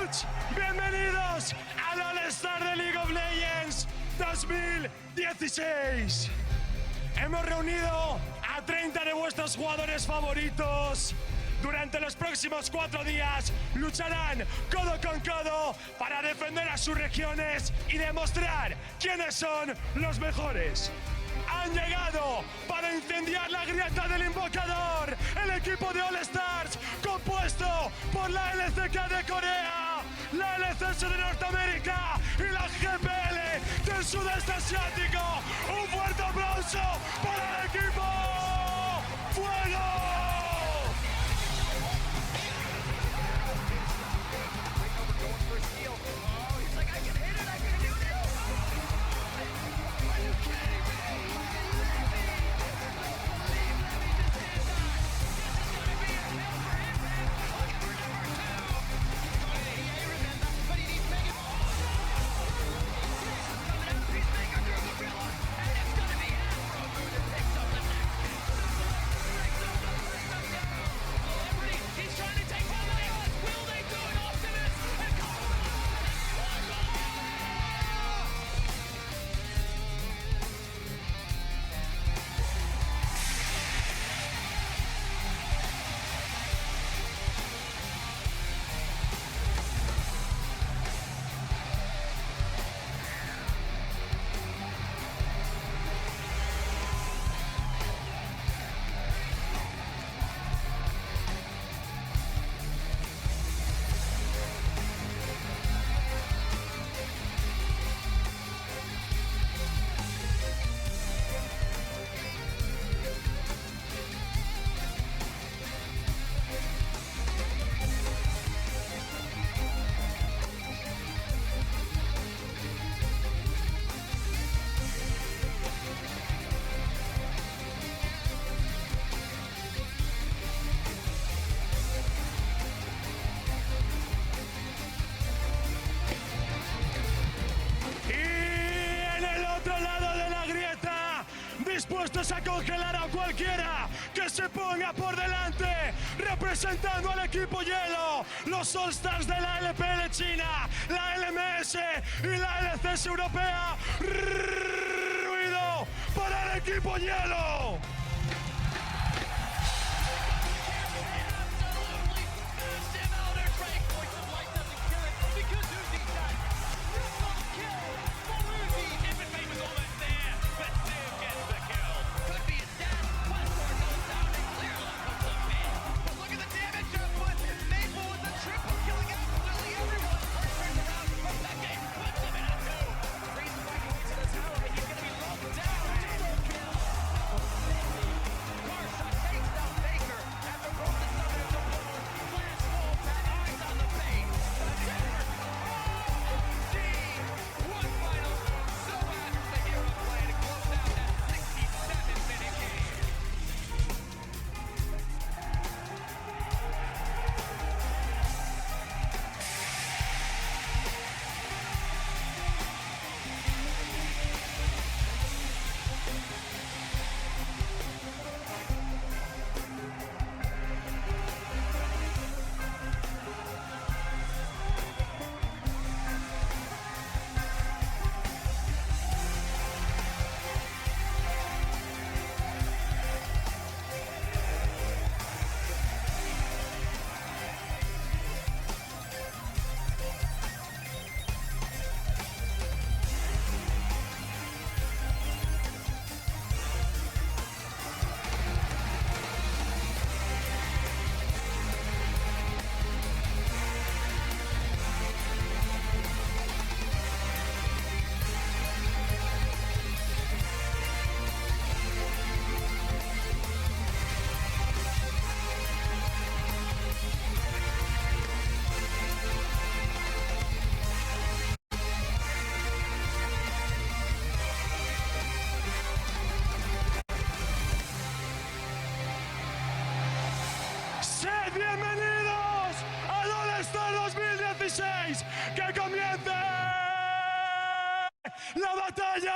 eSports, bienvenidos al Allstar de League of Legends 2016. Hemos reunido a 30 de vuestros jugadores favoritos. Durante los próximos 4 días lucharán codo con codo para defender a sus regiones y demostrar quiénes son los mejores. Han llegado para incendiar la grieta del invocador, el equipo de Allstars, compuesto por la LCK de Corea, la LCS de Norteamérica y la GPL del sudeste asiático. Un fuerte aplauso para el equipo. ¡Fuego! Dispuestos a congelar a cualquiera que se ponga por delante, representando al equipo hielo, los Allstars de la LPL China, la LMS y la LCS europea. ¡Ruido para el equipo hielo! Bienvenidos al Allstar 2016, que comience la batalla.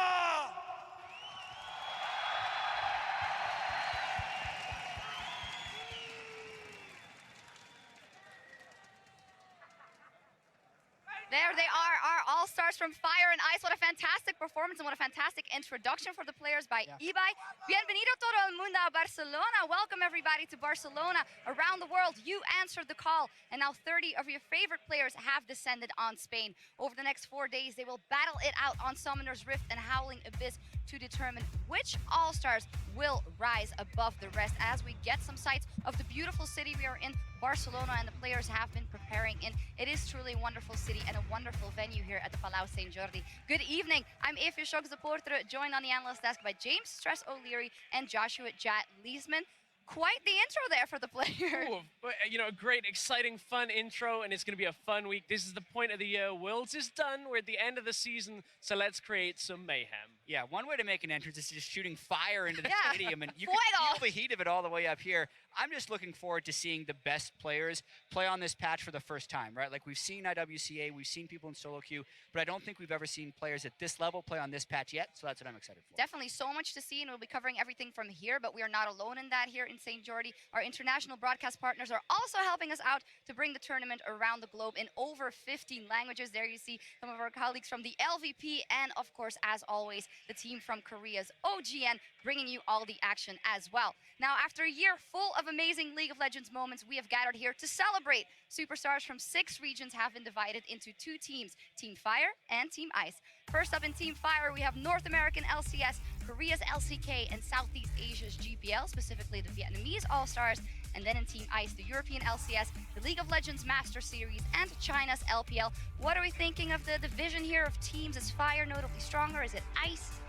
There they are, our All-Stars from Fire and Ice. What a fantastic performance and what a fantastic introduction for the players by Ibai. Bienvenido todo el mundo a Barcelona. Welcome everybody to Barcelona. Around the world, you answered the call. And now 30 of your favorite players have descended on Spain. Over the next 4 days, they will battle it out on Summoner's Rift and Howling Abyss to determine which All-Stars will rise above the rest as we get some sights of the beautiful city we are in, Barcelona, and the players have been preparing in. It is truly a wonderful city and a wonderful venue here at the Palau St. Jordi. Good evening. I'm Eefje Schok-Supporter, joined on the analyst desk by James Stress O'Leary and Joshua Jat Leesman. Quite the intro there for the players. Ooh, but, a great, exciting, fun intro, and it's going to be a fun week. This is the point of the year. Worlds is done. We're at the end of the season, so let's create some mayhem. Yeah, one way to make an entrance is just shooting fire into the stadium, and you can Fuego. feel the heat of it all the way up here. I'm just looking forward to seeing the best players play on this patch for the first time, right? Like, we've seen IWCA, we've seen people in solo queue, but I don't think we've ever seen players at this level play on this patch yet, so that's what I'm excited for. Definitely so much to see, and we'll be covering everything from here, but we are not alone in that here in St. Jordi. Our international broadcast partners are also helping us out to bring the tournament around the globe in over 15 languages. There you see some of our colleagues from the LVP, and of course, as always, the team from Korea's OGN, bringing you all the action as well. Now, after a year full of amazing League of Legends moments, we have gathered here to celebrate. Superstars from 6 regions have been divided into 2 teams, Team Fire and Team Ice. First up in Team Fire, we have North American LCS, Korea's LCK, and Southeast Asia's GPL, specifically the Vietnamese All-Stars. And then in Team Ice, the European LCS, the League of Legends Master Series, and China's LPL. What are we thinking of the division here of teams? Is Fire notably stronger? Is it Ice?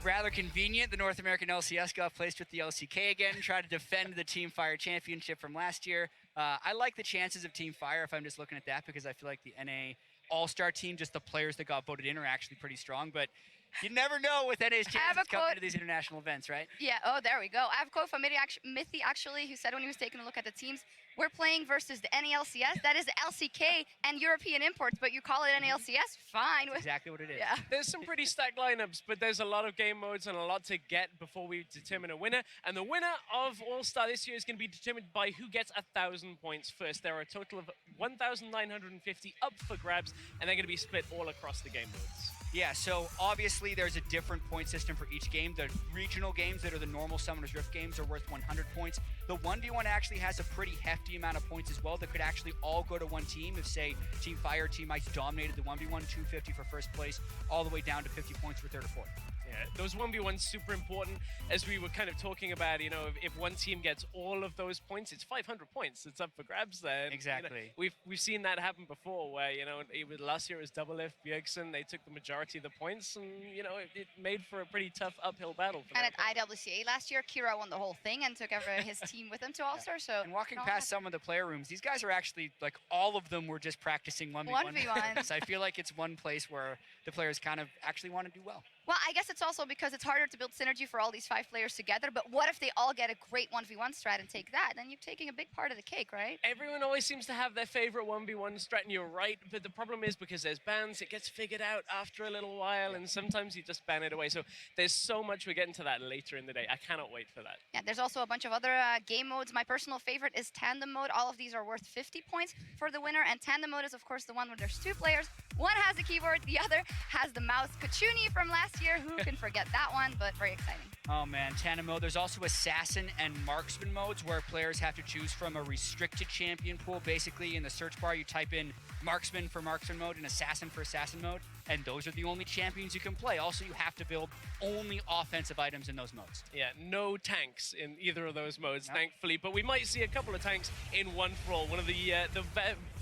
Rather convenient. The North American LCS got placed with the LCK again, tried to defend the Team Fire championship from last year. I like the chances of Team Fire if I'm just looking at that, because I feel like the NA All-Star team, just the players that got voted in, are actually pretty strong. But you never know with NA's chances coming to these international events, right? Yeah, oh, there we go. I have a quote from Mithy, actually, who said when he was taking a look at the teams, we're playing versus the NALCS. That is the LCK and European imports, but you call it NALCS? Fine. That's exactly what it is. Yeah. There's some pretty stacked lineups, but there's a lot of game modes and a lot to get before we determine a winner. And the winner of All-Star this year is going to be determined by who gets 1,000 points first. There are a total of 1,950 up for grabs, and they're going to be split all across the game modes. Yeah, so obviously there's a different point system for each game. The regional games that are the normal Summoner's Rift games are worth 100 points. The 1v1 actually has a pretty hefty amount of points as well that could actually all go to one team if, say, Team Fire or Team Ice dominated the 1v1, 250 for first place, all the way down to 50 points for third or fourth. Yeah, those 1v1s super important. As we were kind of talking about, if one team gets all of those points, it's 500 points. It's up for grabs then. Exactly. We've seen that happen before where, last year it was Double Lift, Bjergsen, they took the majority of the points and, it made for a pretty tough uphill battle for And them. at IWCA last year, Kira won the whole thing and took his team with him to All-Star. So and walking past some of the player rooms, these guys are actually, like, all of them were just practicing 1v1. So I feel like it's one place where the players kind of actually want to do well. Well, I guess it's also because it's harder to build synergy for all these 5 players together, but what if they all get a great 1v1 strat and take that? Then you're taking a big part of the cake, right? Everyone always seems to have their favorite 1v1 strat, and you're right, but the problem is because there's bans, it gets figured out after a little while, and sometimes you just ban it away. So there's so much. We're getting to that later in the day. I cannot wait for that. Yeah, there's also a bunch of other game modes. My personal favorite is Tandem Mode. All of these are worth 50 points for the winner, and Tandem Mode is, of course, the one where there's 2 players. One has the keyboard, the other has the mouse. Kachuni from last year, who can forget that one, but very exciting. Oh man, Tandem mode. There's also assassin and marksman modes where players have to choose from a restricted champion pool. Basically, in the search bar, you type in marksman for marksman mode and assassin for assassin mode, and those are the only champions you can play. Also, you have to build only offensive items in those modes. Yeah, no tanks in either of those modes, thankfully, but we might see a couple of tanks in One for All. One of the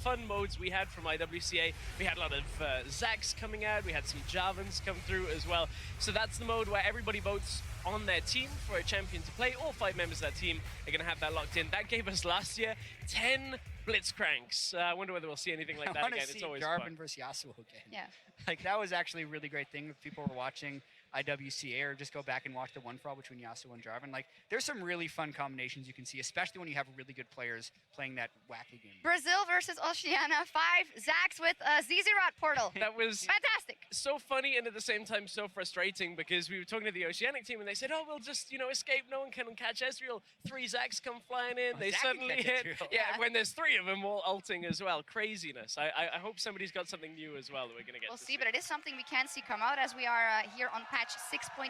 fun modes we had from IWCA, we had a lot of Zacs coming out, we had some Javans come through as well. So that's the mode where everybody votes on their team for a champion to play. All 5 members of that team are going to have that locked in. That gave us last year 10 Blitzcranks. I wonder whether we'll see anything like that again. It's always Jarvan fun. versus Yasuo again. Yeah. Like, that was actually a really great thing if people were watching. IWCA, or just go back and watch the 1-for-all between Yasuo and Jarvan. Like, there's some really fun combinations you can see, especially when you have really good players playing that wacky game. Brazil versus Oceania, 5 Zax with a ZZ-Rot portal. That was fantastic. so funny and at the same time so frustrating, because we were talking to the Oceanic team and they said, oh, we'll just, escape. No one can catch Ezreal. 3 Zax come flying in. They Zac suddenly can catch hit. Ezreal. Yeah, when there's 3 of them all ulting as well. Craziness. I hope somebody's got something new as well that we're going to get We'll to see, but it is something we can see come out as we are here on patch 6.23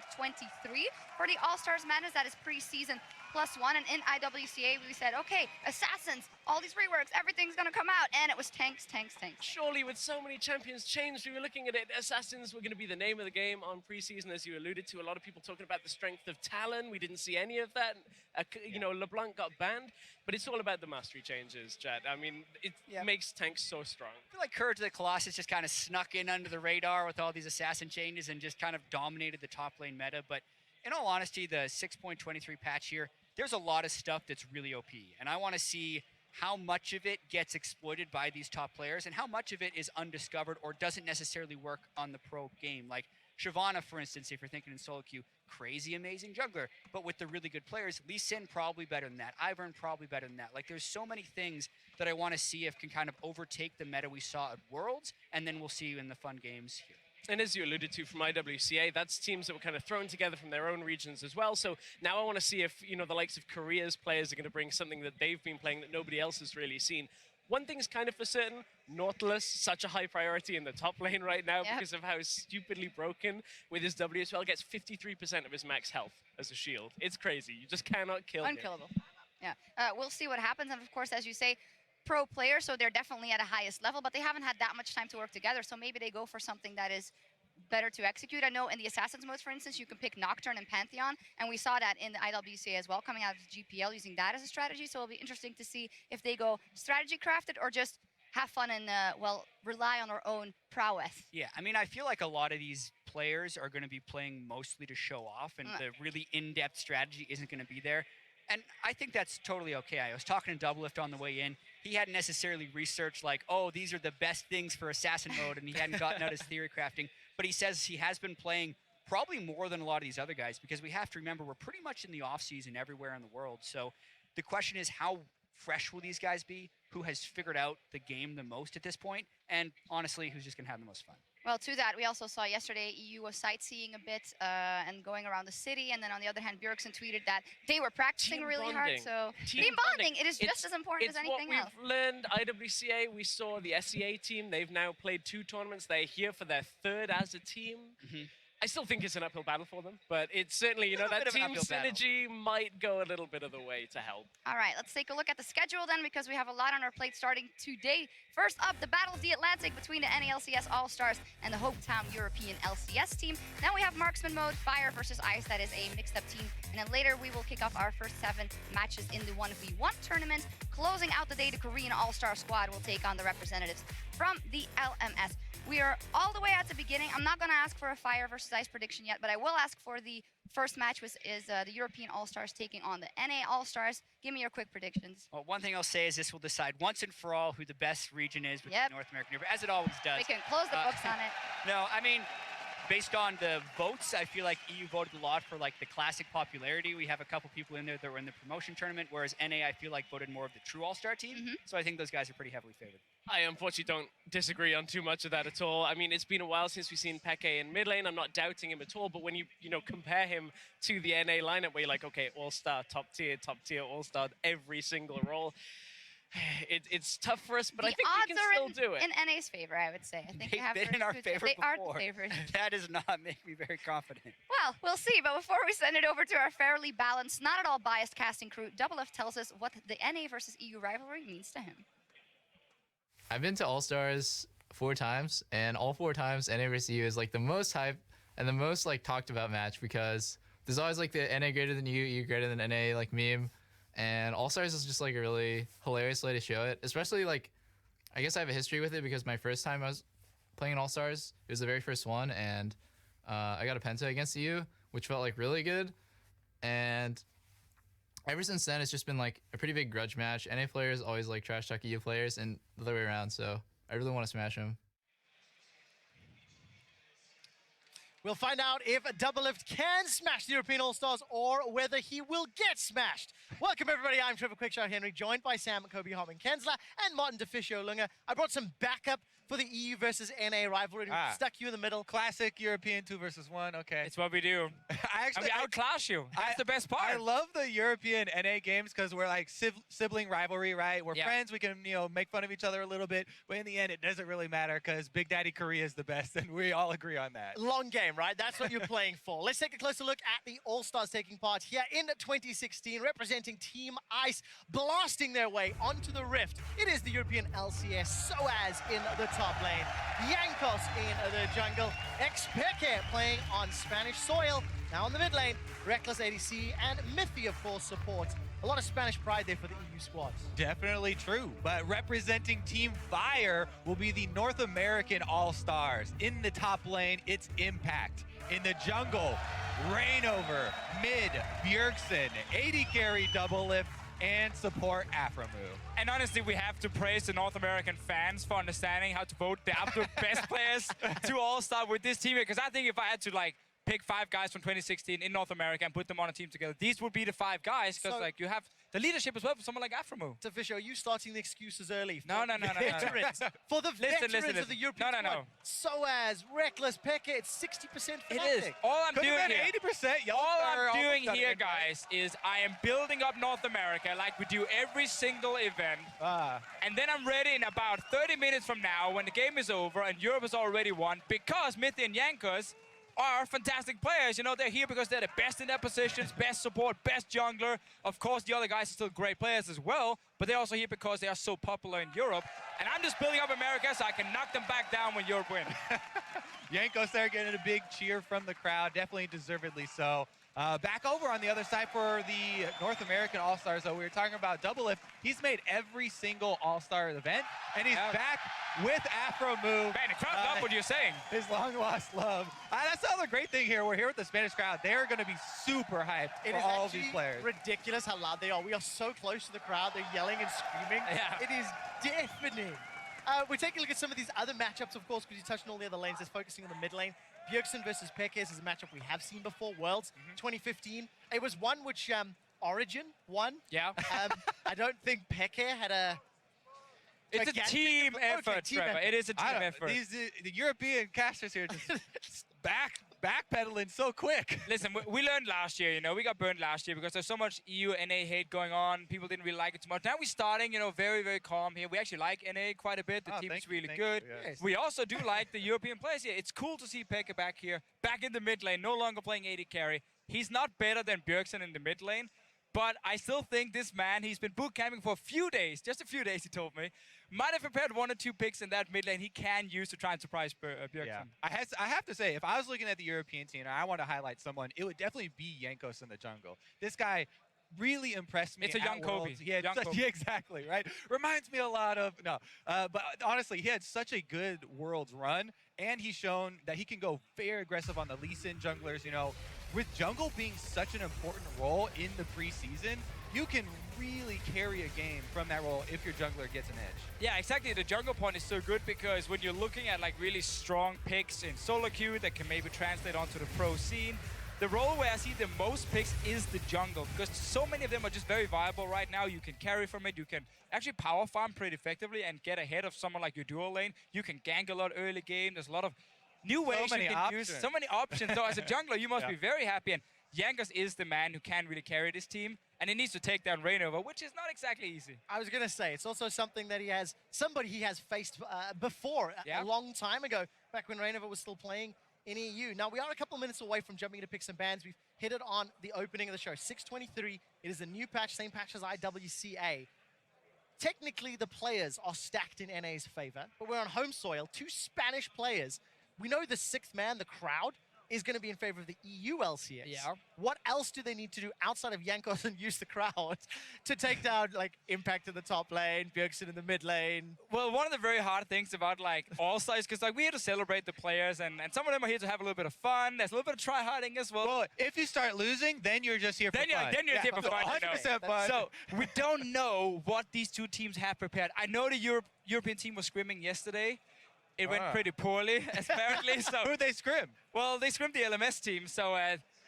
for the All-Stars Madness. That is preseason +1, and in IWCA we said, okay, Assassins, all these reworks, everything's gonna come out, and it was tanks. Surely with so many champions changed, we were looking at it, Assassins were going to be the name of the game on preseason, as you alluded to. A lot of people talking about the strength of Talon. We didn't see any of that. LeBlanc got banned, but it's all about the mastery changes, Chad. I mean, it makes tanks so strong. I feel like Courage of the Colossus just kind of snuck in under the radar with all these assassin changes and just kind of dominated the top lane meta. But in all honesty, the 6.23 patch here, there's a lot of stuff that's really OP. And I want to see how much of it gets exploited by these top players and how much of it is undiscovered or doesn't necessarily work on the pro game. Like Shyvana, for instance, if you're thinking in solo queue, crazy amazing jungler. But with the really good players, Lee Sin probably better than that. Ivern probably better than that. Like, there's so many things that I want to see if can kind of overtake the meta we saw at Worlds, and then we'll see in the fun games here. And as you alluded to from IWCA, that's teams that were kind of thrown together from their own regions as well. So now I want to see if, the likes of Korea's players are going to bring something that they've been playing that nobody else has really seen. One thing's kind of for certain, Nautilus, such a high priority in the top lane right now because of how stupidly broken with his W as well, gets 53% of his max health as a shield. It's crazy. You just cannot kill him. Unkillable. Yeah. We'll see what happens. And of course, as you say, pro players, so they're definitely at a highest level, but they haven't had that much time to work together. So maybe they go for something that is better to execute. I know in the Assassins modes, for instance, you can pick Nocturne and Pantheon, and we saw that in the IWCA as well, coming out of GPL, using that as a strategy. So it'll be interesting to see if they go strategy crafted or just have fun and, rely on their own prowess. Yeah, I mean, I feel like a lot of these players are going to be playing mostly to show off, and the really in-depth strategy isn't going to be there. And I think that's totally okay. I was talking to Doublelift on the way in. He hadn't necessarily researched like, oh, these are the best things for Assassin mode, and he hadn't gotten out his theory crafting. But he says he has been playing probably more than a lot of these other guys, because we have to remember we're pretty much in the off-season everywhere in the world. So the question is, how fresh will these guys be? Who has figured out the game the most at this point? And honestly, who's just going to have the most fun? Well, to that, we also saw yesterday EU was sightseeing a bit and going around the city. And then on the other hand, Bjergsen tweeted that they were practicing Team really bonding. hard. So Team bonding, it is just as important as anything else. It's what we've learned. IWCA, we saw the SEA team. They've now played 2 tournaments. They're here for their 3rd as a team. I still think it's an uphill battle for them, but it's certainly, that team synergy might go a little bit of the way to help. All right, let's take a look at the schedule then, because we have a lot on our plate starting today. First up, the Battle of the Atlantic between the NALCS All-Stars and the Hopetown European LCS team. Then we have Marksman mode, Fire versus Ice, that is a mixed-up team. And then later we will kick off our first 7 matches in the 1v1 tournament. Closing out the day, the Korean All-Star squad will take on the representatives from the LMS. We are all the way at the beginning. I'm not going to ask for a Fire versus Ice prediction yet, but I will ask for the first match, which is the European All-Stars taking on the NA All-Stars. Give me your quick predictions. Well, one thing I'll say is this will decide once and for all who the best region is with North American River, as it always does. We can close the books on it. No, I mean, based on the votes, I feel like EU voted a lot for like the classic popularity. We have a couple people in there that were in the promotion tournament, whereas NA, I feel like, voted more of the true All-Star team. So I think those guys are pretty heavily favored. I unfortunately don't disagree on too much of that at all. I mean, it's been a while since we've seen Peke in mid lane. I'm not doubting him at all, but when you compare him to the NA lineup where you're like, okay, All-Star, top tier, All-Star, every single role, it's tough for us, but I think we can still do it. In NA's favor, I would say. I think They've been in our favor They are before. the favorites. That does not make me very confident. Well, we'll see. But before we send it over to our fairly balanced, not at all biased casting crew, Doublelift tells us what the NA versus EU rivalry means to him. I've been to All-Stars 4 times, and all 4 times NA versus EU is like the most hype and the most like talked about match, because there's always like the NA greater than EU greater than NA like meme, and All-Stars is just like a really hilarious way to show it. Especially like, I guess I have a history with it because my first time I was playing in All-Stars, it was the very first one, and I got a penta against EU, which felt like really good, and ever since then, it's just been like a pretty big grudge match. NA players always like trash talk EU players and the other way around, so I really want to smash them. We'll find out if Doublelift can smash the European All-Stars or whether he will get smashed. Welcome, everybody. I'm Trevor Quickshot Henry, joined by Sam, Kobe, Harman, Kensler, and Martin DeFiscio Lunga. I brought some backup for the EU versus NA rivalry. We stuck you in the middle. Classic European 2 versus 1. Okay. It's what we do. I We outclass you. That's the best part. I love the European NA games because we're like sibling rivalry, right? We're friends. We can, make fun of each other a little bit. But in the end, it doesn't really matter because Big Daddy Korea is the best, and we all agree on that. Long game, right? That's what you're playing for. Let's take a closer look at the All-Stars taking part here in 2016, representing Team Ice, blasting their way onto the Rift. It is the European LCS, Soaz in the top lane, Yankos in the jungle, Xpeke playing on Spanish soil. Now in the mid lane, Reckless ADC and Miffy, of course, support. A lot of Spanish pride there for the EU squads. Definitely true, but representing Team Fire will be the North American All-Stars. In the top lane, it's Impact. In the jungle, Rainover, mid, Bjergsen, AD carry, Doublelift, and support Aframu. And honestly, we have to praise the North American fans for understanding how to vote the absolute best players to All-Star with this team. Because I think if I had to pick 5 guys from 2016 in North America and put them on a team together, these would be the 5 guys. Because you have the leadership as well for someone like Aframu. DeFiscio, are you starting the excuses early? No. Veterans. For the veterans listen. of the European squad. Soaz, Reckless, Peke, it's 60% It fanatic. is. All I'm Could doing have been here, 80%. all I'm doing here, guys, is I am building up North America like we do every single event. And then I'm ready in about 30 minutes from now when the game is over and Europe has already won, because Miffy and Yankos are fantastic players. They're here because they're the best in their positions, best support, best jungler. Of course, the other guys are still great players as well, but they're also here because they are so popular in Europe. And I'm just building up America so I can knock them back down when Europe wins. Yankos there getting a big cheer from the crowd, definitely deservedly so. Back over on the other side for the North American All-Stars, though, we were talking about Doublelift. He's made every single All-Star event, and he's back with Aframu. Man, the crowd love what you're saying. His long-lost love. That's the other great thing here. We're here with the Spanish crowd. They're going to be super hyped for all of these players. Ridiculous how loud they are. We are so close to the crowd. They're yelling and screaming. Yeah. It is deafening. We're taking a look at some of these other matchups, of course, because you touched on all the other lanes. Just focusing on the mid lane. Bjergsen versus Pekes is a matchup we have seen before. Worlds 2015. It was one which Origin won. Yeah. I don't think Peke had a... It's a team effort, Trevor. It is a team effort. The European casters here just backpedaling so quick. Listen, we learned last year, we got burned last year because there's so much EU NA hate going on. People didn't really like it too much. Now we're starting, very, very calm here. We actually like NA quite a bit. The team is really good. Yes. We also do like the European players here. It's cool to see Pekka back here, back in the mid lane, no longer playing AD carry. He's not better than Bjergsen in the mid lane, but I still think this man, he's been boot camping for a few days, just a few days, he told me. Might have prepared 1 or 2 picks in that mid lane he can use to try and surprise Bjergsen. Yeah. I have to say, if I was looking at the European team and I want to highlight someone, it would definitely be Yankos in the jungle. This guy really impressed me. It's a young Kobe. Yeah, exactly, right? Reminds me a lot of, but honestly, he had such a good Worlds run, and he's shown that he can go very aggressive on the Lee Sin junglers. With jungle being such an important role in the preseason, you can really carry a game from that role if your jungler gets an edge. Yeah, exactly. The jungle point is so good because when you're looking at really strong picks in solo queue that can maybe translate onto the pro scene, the role where I see the most picks is the jungle, because so many of them are just very viable right now. You can carry from it. You can actually power farm pretty effectively and get ahead of someone like your dual lane. You can gank a lot early game. There's a lot of new ways you can use. So many options. So as a jungler, you must be very happy. And Yankos is the man who can really carry this team, and he needs to take down Rainover, which is not exactly easy. I was going to say, it's also something that somebody he has faced before, a long time ago, back when Rainover was still playing in EU. Now, we are a couple minutes away from jumping into picks and bans. We've hit it on the opening of the show. 6:23, it is a new patch, same patch as IWCA. Technically, the players are stacked in NA's favor, but we're on home soil, 2 Spanish players. We know the 6th man, the crowd, is going to be in favor of the EU LCS. Yeah. What else do they need to do outside of Yankos and use the crowd to take down Impact in the top lane, Bjergsen in the mid lane? Well, one of the very hard things about Allstars, because we're here to celebrate the players, and some of them are here to have a little bit of fun. There's a little bit of try-harding as well. Well, if you start losing, then you're just here for fun. Then you're here for fun. 100% fun. So we don't know what these 2 teams have prepared. I know the European team was scrimming yesterday. It went pretty poorly, apparently. So Who'd they scrim? well, they scrimmed the LMS team, so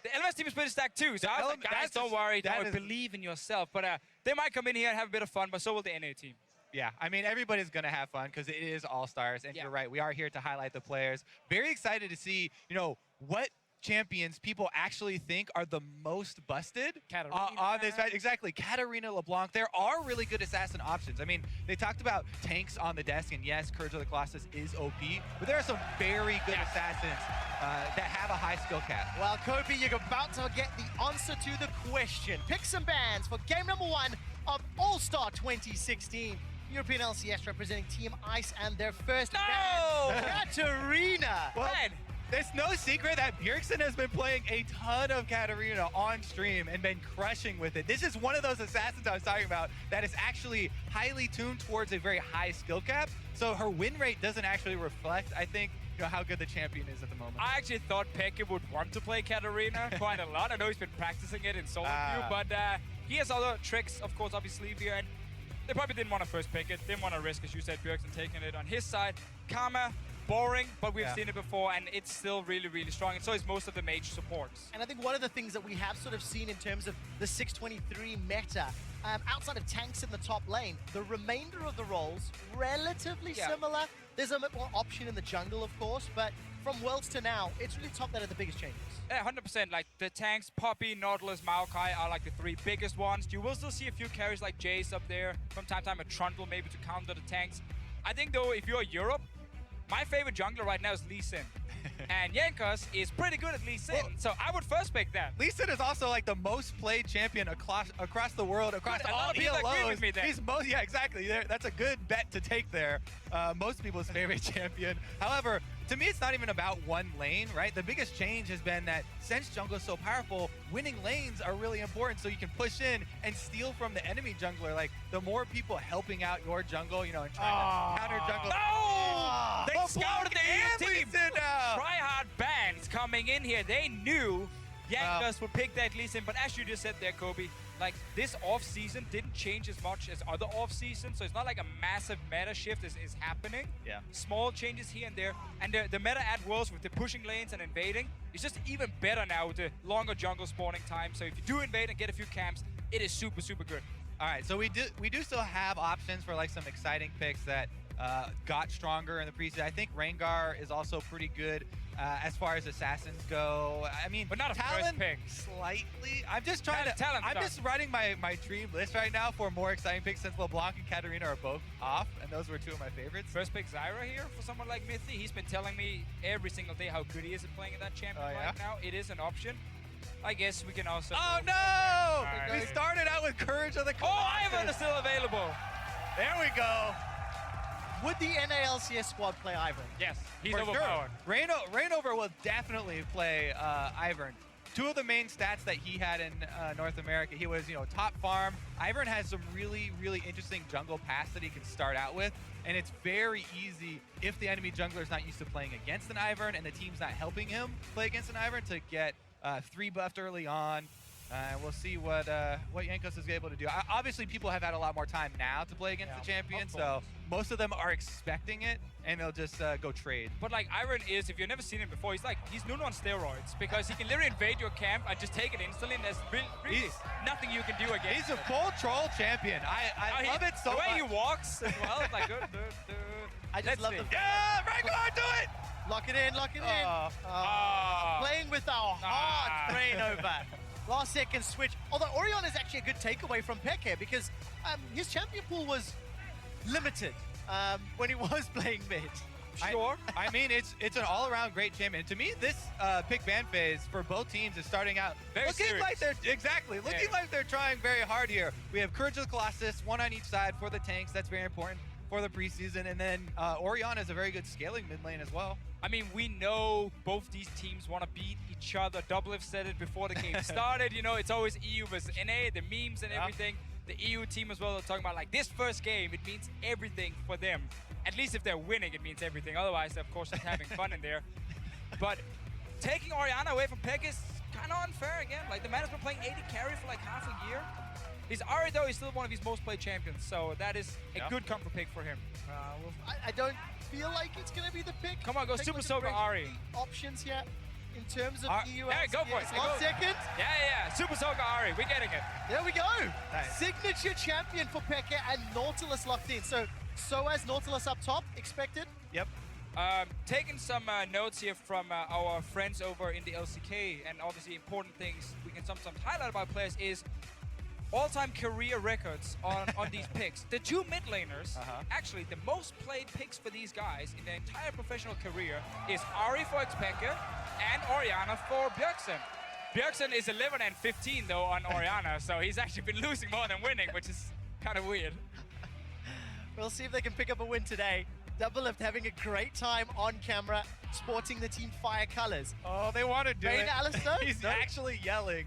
the LMS team is pretty stacked too. So I was like, guys, don't worry, believe in yourself. But they might come in here and have a bit of fun, but so will the NA team. Yeah, I mean, everybody's going to have fun because it is All-Stars. And you're right, we are here to highlight the players. Very excited to see, what champions people actually think are the most busted on this match. Exactly, Katarina LeBlanc. There are really good assassin options. I mean, they talked about tanks on the desk, and yes, Courage of the Colossus is OP, but there are some very good assassins that have a high skill cap. Well, Kobe, you're about to get the answer to the question. Pick some bands for game number 1 of All-Star 2016. European LCS representing Team Ice and their first band, Katarina. Well, it's no secret that Bjergsen has been playing a ton of Katarina on stream and been crushing with it. This is one of those assassins I was talking about that is actually highly tuned towards a very high skill cap. So her win rate doesn't actually reflect, I think, how good the champion is at the moment. I actually thought Peke would want to play Katarina quite a lot. I know he's been practicing it in solo queue, but he has other tricks, of course, up his sleeve here. And they probably didn't want to first pick it, didn't want to risk, as you said, Bjergsen taking it on his side. Karma, boring, but we've seen it before, and it's still really, really strong, and so is most of the mage supports. And I think one of the things that we have sort of seen in terms of the 623 meta, outside of tanks in the top lane, the remainder of the roles, relatively similar. There's a bit more option in the jungle, of course, but from Worlds to now, it's really top that are the biggest changes. Yeah, 100%. Like the tanks, Poppy, Nautilus, Maokai are like the 3 biggest ones. You will still see a few carries like Jace up there, from time to time a Trundle maybe to counter the tanks. I think though, if you're Europe, my favorite jungler right now is Lee Sin. And Jankos is pretty good at Lee Sin, so I would first pick that. Lee Sin is also like the most played champion across the world, across Good, all people agree with me there. He's exactly. That's a good bet to take there. Most people's favorite champion. However, to me, it's not even about one lane, right? The biggest change has been that since jungle is so powerful, winning lanes are really important so you can push in and steal from the enemy jungler. Like, the more people helping out your jungle, and trying to counter jungle. No! They scouted the team. Tryhard bands coming in here. They knew Jankos would pick that Lee Sin, but as you just said there, Kobe, like this off-season didn't change as much as other off-seasons, so it's not like a massive meta shift is happening. Yeah. Small changes here and there, and the meta at Worlds with the pushing lanes and invading is just even better now with the longer jungle spawning time. So if you do invade and get a few camps, it is super, super good. All right, so we do still have options for like some exciting picks that got stronger in the preseason. I think Rengar is also pretty good as far as assassins go. I mean, but not a Talon first pick. Slightly. I'm just trying to. I'm just running my dream list right now for more exciting picks since LeBlanc and Katarina are both off, and those were 2 of my favorites. First pick Zyra here for someone like Mithy. He's been telling me every single day how good he is at playing in that champion right now. It is an option. I guess we can also. Oh no! Right. We started out with Courage of the Colossus. Oh, Ivan is still available. There we go. Would the NALCS squad play Ivern? Yes, he's For overpowered. Sure. Reignover will definitely play Ivern. 2 of the main stats that he had in North America, he was, top farm. Ivern has some really, really interesting jungle paths that he can start out with, and it's very easy if the enemy jungler is not used to playing against an Ivern and the team's not helping him play against an Ivern to get 3 buffed early on. We'll see what Jankos is able to do. Obviously, people have had a lot more time now to play against the champion, so most of them are expecting it, and they'll just go trade. But like Iron is, if you've never seen him before, he's Nuno on steroids because he can literally invade your camp and just take it instantly, and there's really nothing you can do against. He's a full troll champion. I love it so much. The way he walks as well, it's like good. I just love the. Yeah, Rengar, do it! Lock it in, lock it in. Playing with our heart, Reignover. Last second switch. Although Orion is actually a good takeaway from Peck here because his champion pool was limited when he was playing mid. Sure. I mean, it's an all-around great champion. To me, this pick ban phase for both teams is starting out looking like they're trying very hard here. We have Courage of the Colossus, 1 on each side for the tanks. That's very important for the preseason. And then Orion is a very good scaling mid lane as well. I mean, we know both these teams want to beat each other. Doublelift said it before the game started. It's always EU versus NA, the memes and everything. The EU team as well, they're talking about like this first game, it means everything for them. At least if they're winning, it means everything. Otherwise, they're of course just having fun in there. But taking Orianna away from Peck is kind of unfair again. Like the man has been playing 80 carry for like half a year. He's Ari though, he's still one of his most played champions. So that is a good comfort pick for him. I don't feel like it's going to be the pick. Come on, go Take a Super look at Soaker Break's Ari. options here in terms of EU. Hey, go for it. LCS. Last second. Yeah. Super Soaker Ari. We're getting it. There we go. Nice. Signature champion for Pekka and Nautilus locked in. So as Nautilus up top, expected. Yep. Taking some notes here from our friends over in the LCK, and obviously important things we can sometimes highlight about players is all-time career records on these picks. The two mid laners, actually the most played picks for these guys in their entire professional career is Ari for Xpeke and Orianna for Bjergsen. Bjergsen is 11 and 15 though on Orianna, so he's actually been losing more than winning, which is kind of weird. We'll see if they can pick up a win today. Doublelift having a great time on camera, sporting the Team Fire colors. Oh, they want to do Vayne it. Allstar? He's No? actually yelling.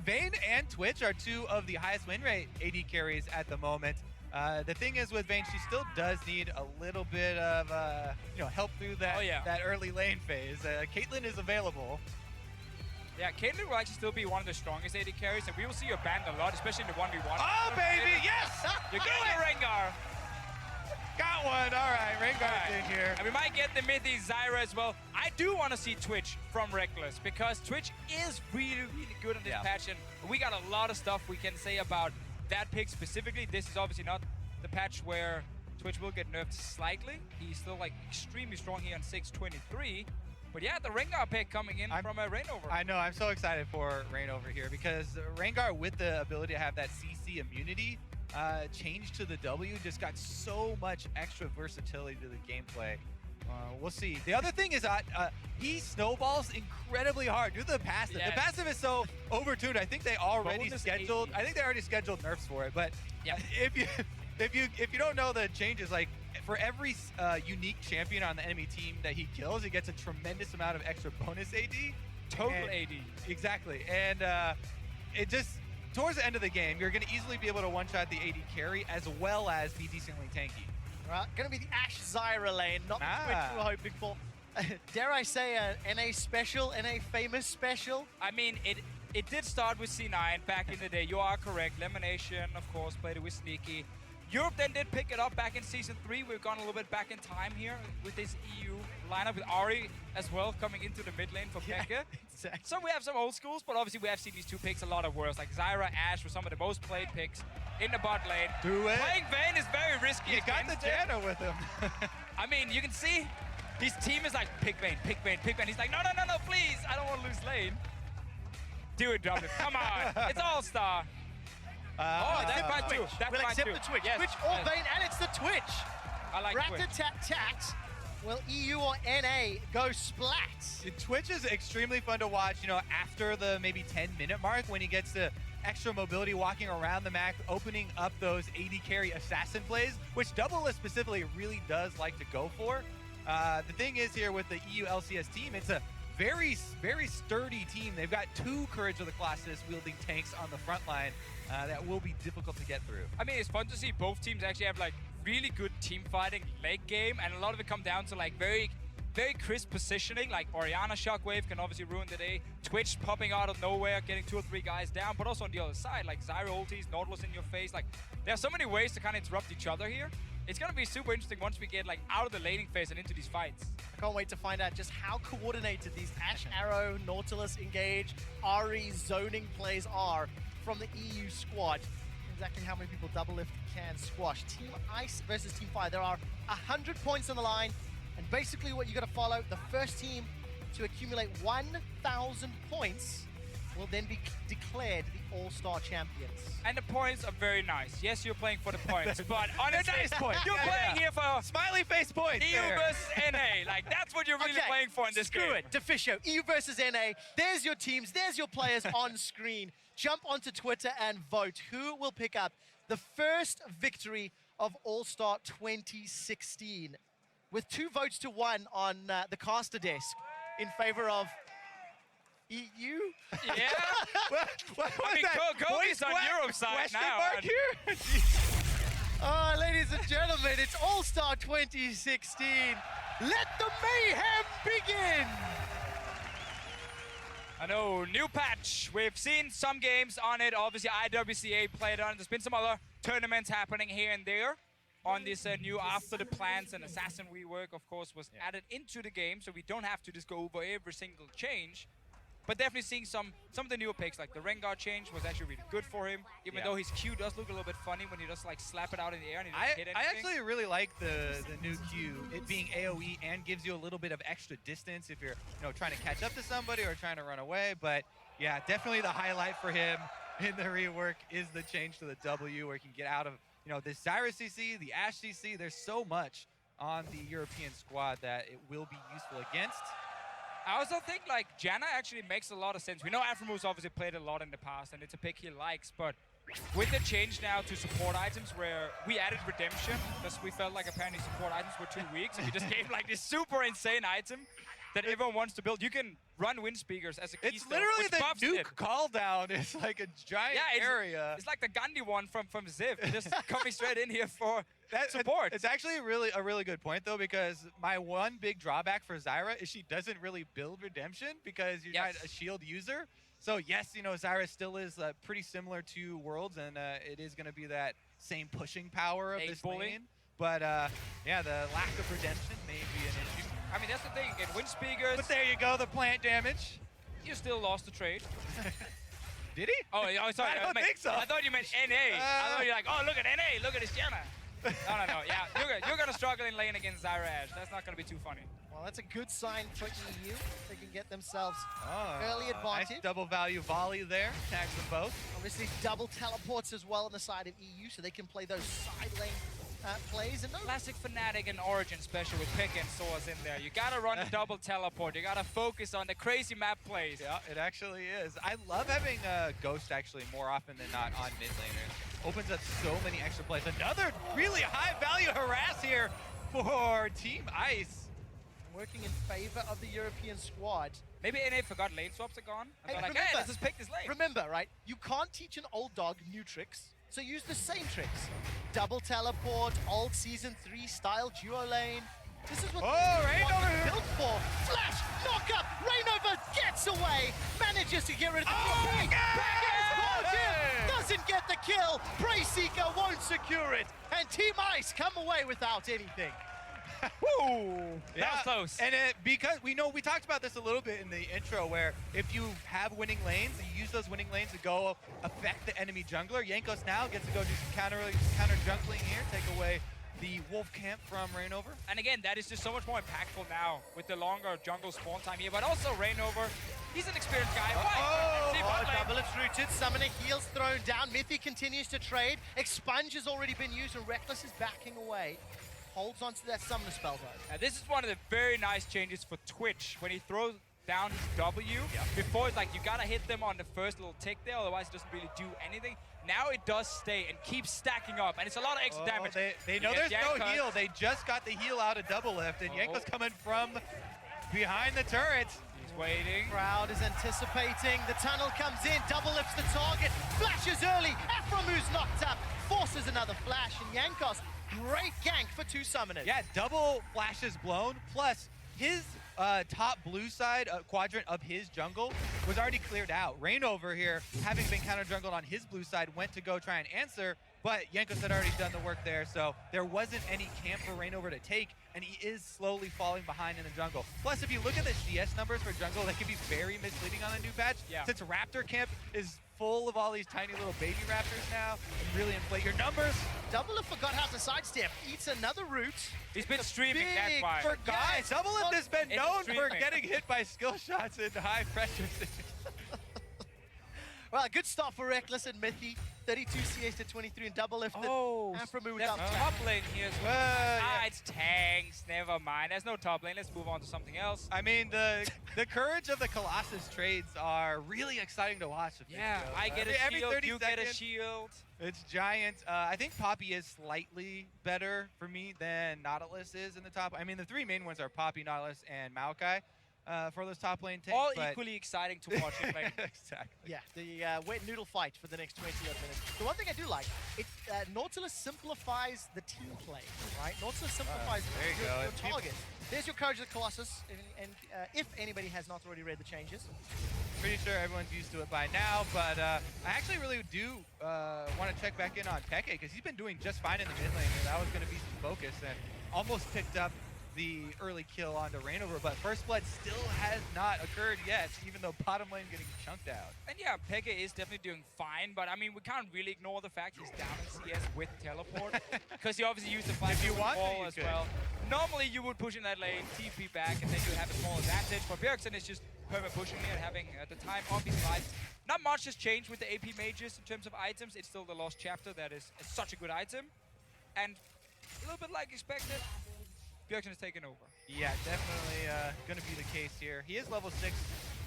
Vayne and Twitch are two of the highest win rate AD carries at the moment. The thing is with Vayne, she still does need a little bit of help through that that early lane phase. Caitlyn is available. Yeah, Caitlyn will actually still be one of the strongest AD carries, and we will see her banned a lot, especially in the 1v1. Oh, baby, yes! You're getting a Rengar. Got one. All right, Rengar's in here. And we might get the Mythy Zyra as well. I do want to see Twitch from Reckless because Twitch is really, really good on this patch, and we got a lot of stuff we can say about that pick specifically. This is obviously not the patch where Twitch will get nerfed slightly. He's still like extremely strong here on 623. But yeah, the Rengar pick coming in from a Reignover. I know, I'm so excited for Reignover here because Rengar with the ability to have that CC immunity change to the W just got so much extra versatility to the gameplay. We'll see. The other thing is he snowballs incredibly hard. Do the passive. Yes. The passive is so overtuned. I think they already scheduled. I think they already scheduled nerfs for it. But if you don't know the changes, like for every unique champion on the enemy team that he kills, he gets a tremendous amount of extra bonus AD. Total AD. Exactly. And it just towards the end of the game, you're going to easily be able to one-shot the AD carry as well as be decently tanky. Right, going to be the Ashe Zyra lane, not the Twitch we were hoping for. Dare I say a NA special, NA famous special? I mean, it did start with C9 back in the day. You are correct. Lemonation, of course, played it with Sneaky. Europe then did pick it up back in Season 3. We've gone a little bit back in time here with this EU lineup with Ari as well coming into the mid lane for Pekka. Exactly. So we have some old schools, but obviously we have seen these two picks a lot of worse. Like Zyra, Ashe were some of the most played picks in the bot lane. Do it. Playing Vayne is very risky. You got the Janna with him. I mean, you can see his team is like, pick Vayne, pick Vayne, pick Vayne. He's like, no, please. I don't want to lose lane. Do it, Dublin. Come on. It's Allstar. That's fine too. That's We'll fine accept too. the Twitch. Yes. Twitch or Vayne, and it's the Twitch. I like Twitch. Rat-a-tat-tat. Will EU or NA go splat? Twitch is extremely fun to watch, after the maybe 10-minute mark when he gets the extra mobility walking around the map, opening up those AD carry assassin plays, which Doublelift specifically really does like to go for. The thing is here with the EU LCS team, it's a very, very sturdy team. They've got two Courage of the Colossus wielding tanks on the front line that will be difficult to get through. I mean, it's fun to see both teams actually have like really good team fighting late game, and a lot of it come down to like very crisp positioning. Like Orianna Shockwave can obviously ruin the day. Twitch popping out of nowhere, getting 2 or 3 guys down, but also on the other side, like Zyra ultis, Nautilus in your face. Like there are so many ways to kind of interrupt each other here. It's gonna be super interesting once we get like out of the laning phase and into these fights. I can't wait to find out just how coordinated these Ashe Arrow, Nautilus engage, Ari zoning plays are from the EU squad. Exactly how many people Doublelift can squash. Team Ice versus Team Fire. There are 100 points on the line, and basically what you got to follow, the first team to accumulate 1,000 points will then be declared the All-Star champions. And the points are very nice. Yes, you're playing for the points, but honestly, nice point. you're playing here for Smiley face points. EU versus NA. Like that's what you're really playing for in this game. Screw it, Deficio, EU versus NA. There's your teams, there's your players on screen. Jump onto Twitter and vote. Who will pick up the first victory of All-Star 2016? With 2 votes to 1 on the caster desk in favor of EU? Yeah. what I mean, Kobe's on Europe's side question now. mark here? Ladies and gentlemen, it's All-Star 2016. Let the mayhem begin! I know, new patch. We've seen some games on it. Obviously, IWCA played on it. There's been some other tournaments happening here and there. on this new After the Plants and Assassin rework, of course, was added into the game, so we don't have to just go over every single change. But definitely seeing some of the newer picks, like the Rengar change was actually really good for him, even though his Q does look a little bit funny when he just like slap it out in the air and he doesn't hit anything. I actually really like the new Q, it being AoE and gives you a little bit of extra distance if you're trying to catch up to somebody or trying to run away. But yeah, definitely the highlight for him in the rework is the change to the W, where he can get out of this Zyra CC, the Ashe CC. There's so much on the European squad that it will be useful against. I also think like Janna actually makes a lot of sense. We know Afromove's obviously played a lot in the past and it's a pick he likes, but with the change now to support items where we added Redemption, because we felt like apparently support items were too weak, so we just gave like this super insane item that everyone wants to build. You can run wind speakers as a keystone. It's literally the nuke call down. It's like a giant area. It's like the Gandhi one from Ziv, just coming straight in here for support. It's actually a really good point though, because my one big drawback for Zyra is she doesn't really build Redemption because you're not a shield user. So yes, Zyra still is pretty similar to Worlds, and it is going to be that same pushing power of this lane. But yeah, the lack of Redemption may be an issue. I mean, that's the thing. Get wind speakers. But there you go, the plant damage. You still lost the trade. Did he? Oh, sorry. I don't think so. I thought you meant NA. I thought you were like, oh, look at NA. Look at this Janna. No. Yeah, you're going to struggle in lane against Zyra Ashe. That's not going to be too funny. Well, that's a good sign for EU. They can get themselves early advantage. Nice double value volley there. Tags them both. Obviously, double teleports as well on the side of EU, so they can play those side lane plays. And Classic Fnatic and Origin special with pick and source in there. You gotta run a double teleport. You gotta focus on the crazy map plays. Yeah, it actually is. I love having Ghost actually more often than not on mid laners. Opens up so many extra plays. Another really high value harass here for Team Ice. Working in favor of the European squad. Maybe NA forgot lane swaps are gone. Hey, like, hey, let's just pick this lane. Remember, right? You can't teach an old dog new tricks, so use the same tricks. Double teleport, old Season 3 style duo lane. This is what Rainover built for. Flash, knock up, Rainover gets away, manages to get rid of the doesn't get the kill. Prey Seeker won't secure it, and Team Ice come away without anything. Woo! That was close. And because we talked about this a little bit in the intro, where if you have winning lanes, you use those winning lanes to go affect the enemy jungler. Jankos now gets to go do some counter jungling here, take away the wolf camp from Rainover. And again, that is just so much more impactful now with the longer jungle spawn time here. But also Rainover, he's an experienced guy. Double it's rooted, Summoner heals thrown down. Mithy continues to trade. Expunge has already been used, and Reckless is backing away. Holds onto that Summoner spell though. This is one of the very nice changes for Twitch. When he throws down his W, before it's like you gotta hit them on the first little tick there, otherwise it doesn't really do anything. Now it does stay and keeps stacking up, and it's a lot of extra damage. They know there's no heal. They just got the heal out of double lift, and Yanko's coming from behind the turret. He's waiting. Crowd is anticipating. The tunnel comes in, double lifts the target, flashes early. Afromu's knocked up, forces another flash, and Jankos, great gank for two summoners. Yeah, double flashes blown, plus his top blue side quadrant of his jungle was already cleared out. Rainover here, having been counter jungled on his blue side, went to go try and answer, but Jankos had already done the work there, so there wasn't any camp for Rainover to take, and he is slowly falling behind in the jungle. Plus, if you look at the CS numbers for jungle, that can be very misleading on the new patch. Since Raptor camp is full of all these tiny little baby raptors now, and really inflate your numbers. Doublelift forgot how to sidestep, eats another root. He's been streaming, that's why. Guys, Doublelift has been known for getting hit by skill shots in high pressure situations. Well, a good start for Reckless and Mithy. 32 CS to 23 and Doublelift. Afromu there's without top lane here as well. It's tanks, never mind. There's no top lane, let's move on to something else. I mean, the courage of the Colossus trades are really exciting to watch. I get a shield, you get a shield. It's giant. I think Poppy is slightly better for me than Nautilus is in the top. I mean, the three main ones are Poppy, Nautilus, and Maokai. For those top lane tanks. All equally exciting to watch. Exactly. Yeah, the wet noodle fight for the next 20 odd minutes. The one thing I do like, Nautilus simplifies the team play, right? Nautilus simplifies your target. There's your Courage of the Colossus, and if anybody has not already read the changes. Pretty sure everyone's used to it by now, but I actually really do want to check back in on Peke because he's been doing just fine in the mid lane, and that was going to be some focus, and almost picked up the early kill onto Reignover, but first blood still has not occurred yet, even though bottom lane getting chunked out. And yeah, Peke is definitely doing fine, but I mean, we can't really ignore the fact he's down in CS with teleport, because he obviously used the flash wall as well. Normally you would push in that lane, TP back, and then you have a small advantage, but Bjergsen is just perma pushing it and having at the time of his life. Not much has changed with the AP mages in terms of items. It's still the Lost Chapter that is such a good item, and a little bit like expected, Bjergsen is taking over. Yeah, definitely going to be the case here. He is level 6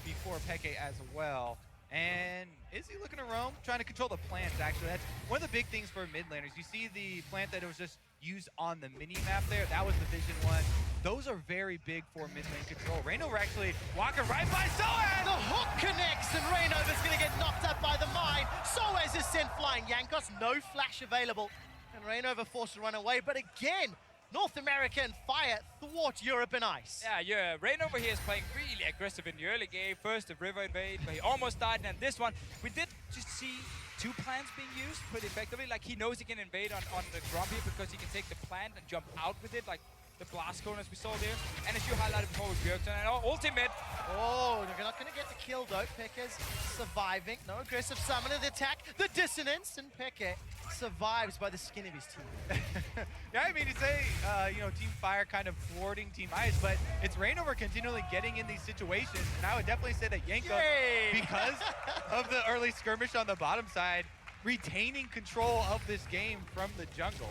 before Peke as well. And is he looking to roam? Trying to control the plants, actually. That's one of the big things for mid laners. You see the plant that was just used on the mini-map there? That was the Vision one. Those are very big for mid lane control. Reignover actually walking right by Soaz! The hook connects, and Reignover's going to get knocked up by the mine. Soaz is sent flying. Jankos, no flash available. And Reignover forced to run away, but again, North America and Fire thwart Europe and Ice. Yeah, Reignover here is playing really aggressive in the early game. First the river invade, but he almost died, and this one, we did just see 2 plants being used pretty effectively. Like, he knows he can invade on the Grumpy because he can take the plant and jump out with it, like the blast cone as we saw there. And as you highlighted before with Bjergsen, and ultimate. Oh, they're not going to get the kill though. Peke's surviving. No aggressive summon of the attack. The dissonance, and Peke survives by the skin of his teeth. Yeah, I mean, you say, Team Fire kind of thwarting Team Ice, but it's Reignover continually getting in these situations, and I would definitely say that Yanko, because of the early skirmish on the bottom side, retaining control of this game from the jungle.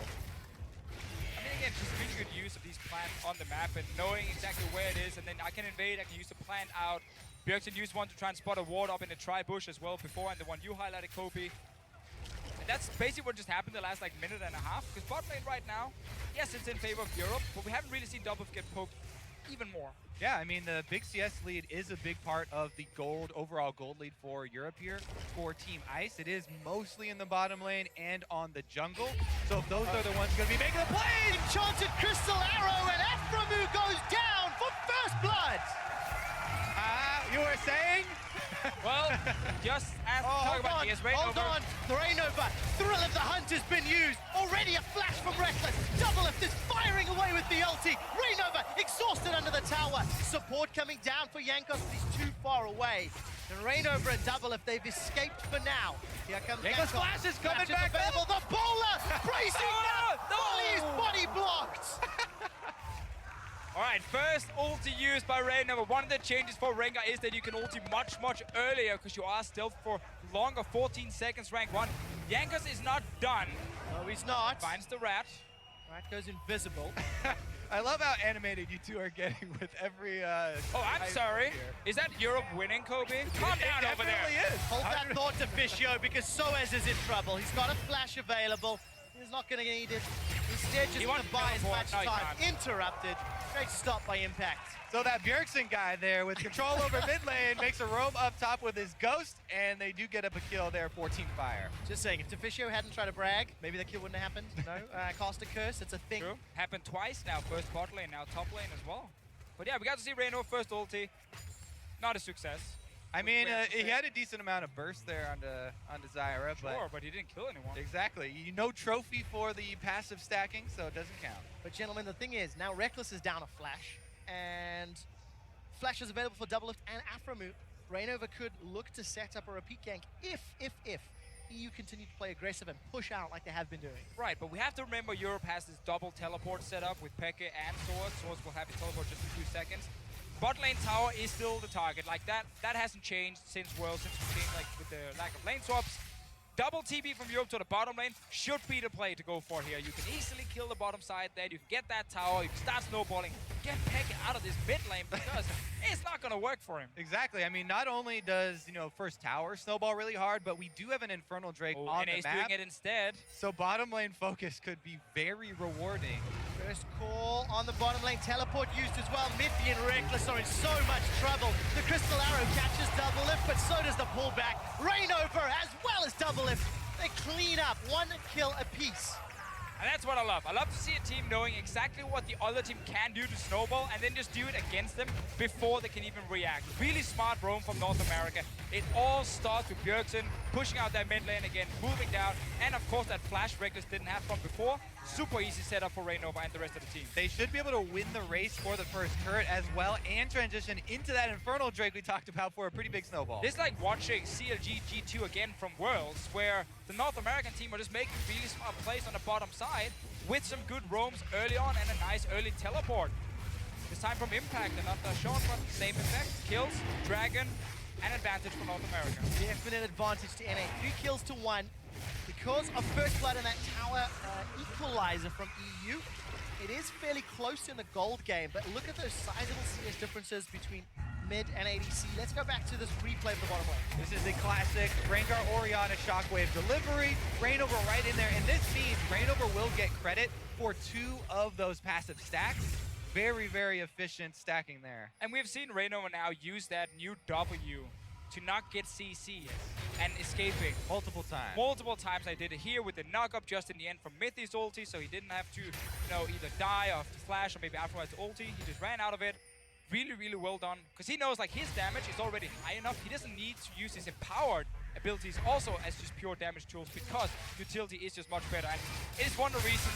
I mean, again, just really good use of these plants on the map and knowing exactly where it is, and then I can invade, I can use the plant out. Bjergsen used one to try and spot a ward up in the tri-bush as well before, and the one you highlighted, Kobe. And that's basically what just happened the last minute and a half, because bot lane right now, yes, it's in favor of Europe, but we haven't really seen Double get poked even more. Yeah, I mean, the big CS lead is a big part of the overall gold lead for Europe here for Team Ice. It is mostly in the bottom lane and on the jungle. So if those are the ones going to be making the plays, Enchanted Crystal Arrow, and Aphromu goes down for first blood. You were saying? Well, just as talk about this, Hold on, Reignover, Thrill of the Hunt has been used. Already a flash from Reckless. Doublelift is firing away with the ulti. Reignover exhausted under the tower. Support coming down for Jankos, but he's too far away. And Reignover and Doublelift, they've escaped for now. Here comes Jankos. Flash is coming back available. The bowler bracing now. He's body blocked. All right, first ulti used by Reignover. One of the changes for Rengar is that you can ulti much, much earlier because you are stealth for longer, 14 seconds, rank 1. Jankos is not done. No, he's not. Finds the rat. Rat goes invisible. I love how animated you two are getting with every... oh, I'm sorry. Here. Is that Europe winning, Kobe? Calm down over there. It is. Hold that thought to Fischio, because Soaz is in trouble. He's got a flash available. He's not going to need it. Instead, just going to buy as much time. Interrupted. Great stop by Impact. So that Bjergsen guy there with control over mid lane makes a roam up top with his ghost, and they do get up a kill there for Team Fire. Just saying, if Deficio hadn't tried to brag, maybe the kill wouldn't have happened. No, cast a curse, it's a thing. True. Happened twice now, first bot lane, now top lane as well. But yeah, we got to see Reignover first ulti. Not a success. I mean, he had a decent amount of burst there onto Zyra, but he didn't kill anyone. Exactly. No trophy for the passive stacking, so it doesn't count. But gentlemen, the thing is, now Reckless is down a flash, and flash is available for Doublelift and Aphromu. Reignover could look to set up a repeat gank if EU continue to play aggressive and push out like they have been doing. Right, but we have to remember Europe has this double teleport set up with Peke and Swords. Swords will have his teleport just in 2 seconds. Bot lane tower is still the target. Like that hasn't changed since World, since we changed with the lack of lane swaps. Double TP from Europe to the bottom lane should be the play to go for here. You can easily kill the bottom side there. You can get that tower. You can start snowballing. Get Peke out of this mid lane because it's not going to work for him. Exactly. I mean, not only does, first tower snowball really hard, but we do have an Infernal Drake on the map. doing it instead. So bottom lane focus could be very rewarding. First call on the bottom lane. Teleport used as well. Midby and Reckless are in so much trouble. The Crystal Arrow catches Doublelift, but so does the pullback. Reignover as well as Doublelift. They clean up 1 kill apiece. And that's what I love. I love to see a team knowing exactly what the other team can do to snowball and then just do it against them before they can even react. Really smart roam from North America. It all starts with Bjergsen pushing out that mid lane again, moving down, and of course that flash Reckless didn't have from before. Super easy setup for Rainova and the rest of the team. They should be able to win the race for the first turret as well and transition into that Infernal Drake we talked about for a pretty big snowball. It's like watching CLG G2 again from Worlds, where the North American team are just making really smart plays on the bottom side with some good roams early on and a nice early teleport. This time from Impact, and not shown, but same effect. Kills, Dragon, and advantage for North America. Definite advantage to NA. 3 kills to 1. Because of First Blood and that tower equalizer from EU, it is fairly close in the gold game, but look at those sizable CS differences between mid and ADC. Let's go back to this replay of the bottom lane. This is the classic Rengar Orianna Shockwave delivery. Rainover right in there, and this means Rainover will get credit for 2 of those passive stacks. Very, very efficient stacking there. And we've seen Rainova now use that new W to not get CC and escaping. Multiple times. Multiple times. I did it here with the knock-up just in the end from Mythi's ulti, so he didn't have to, either die off the flash or maybe afterwards the ulti. He just ran out of it. Really, really well done. Because he knows like his damage is already high enough. He doesn't need to use his empowered abilities also as just pure damage tools because utility is just much better. And it is one of the reasons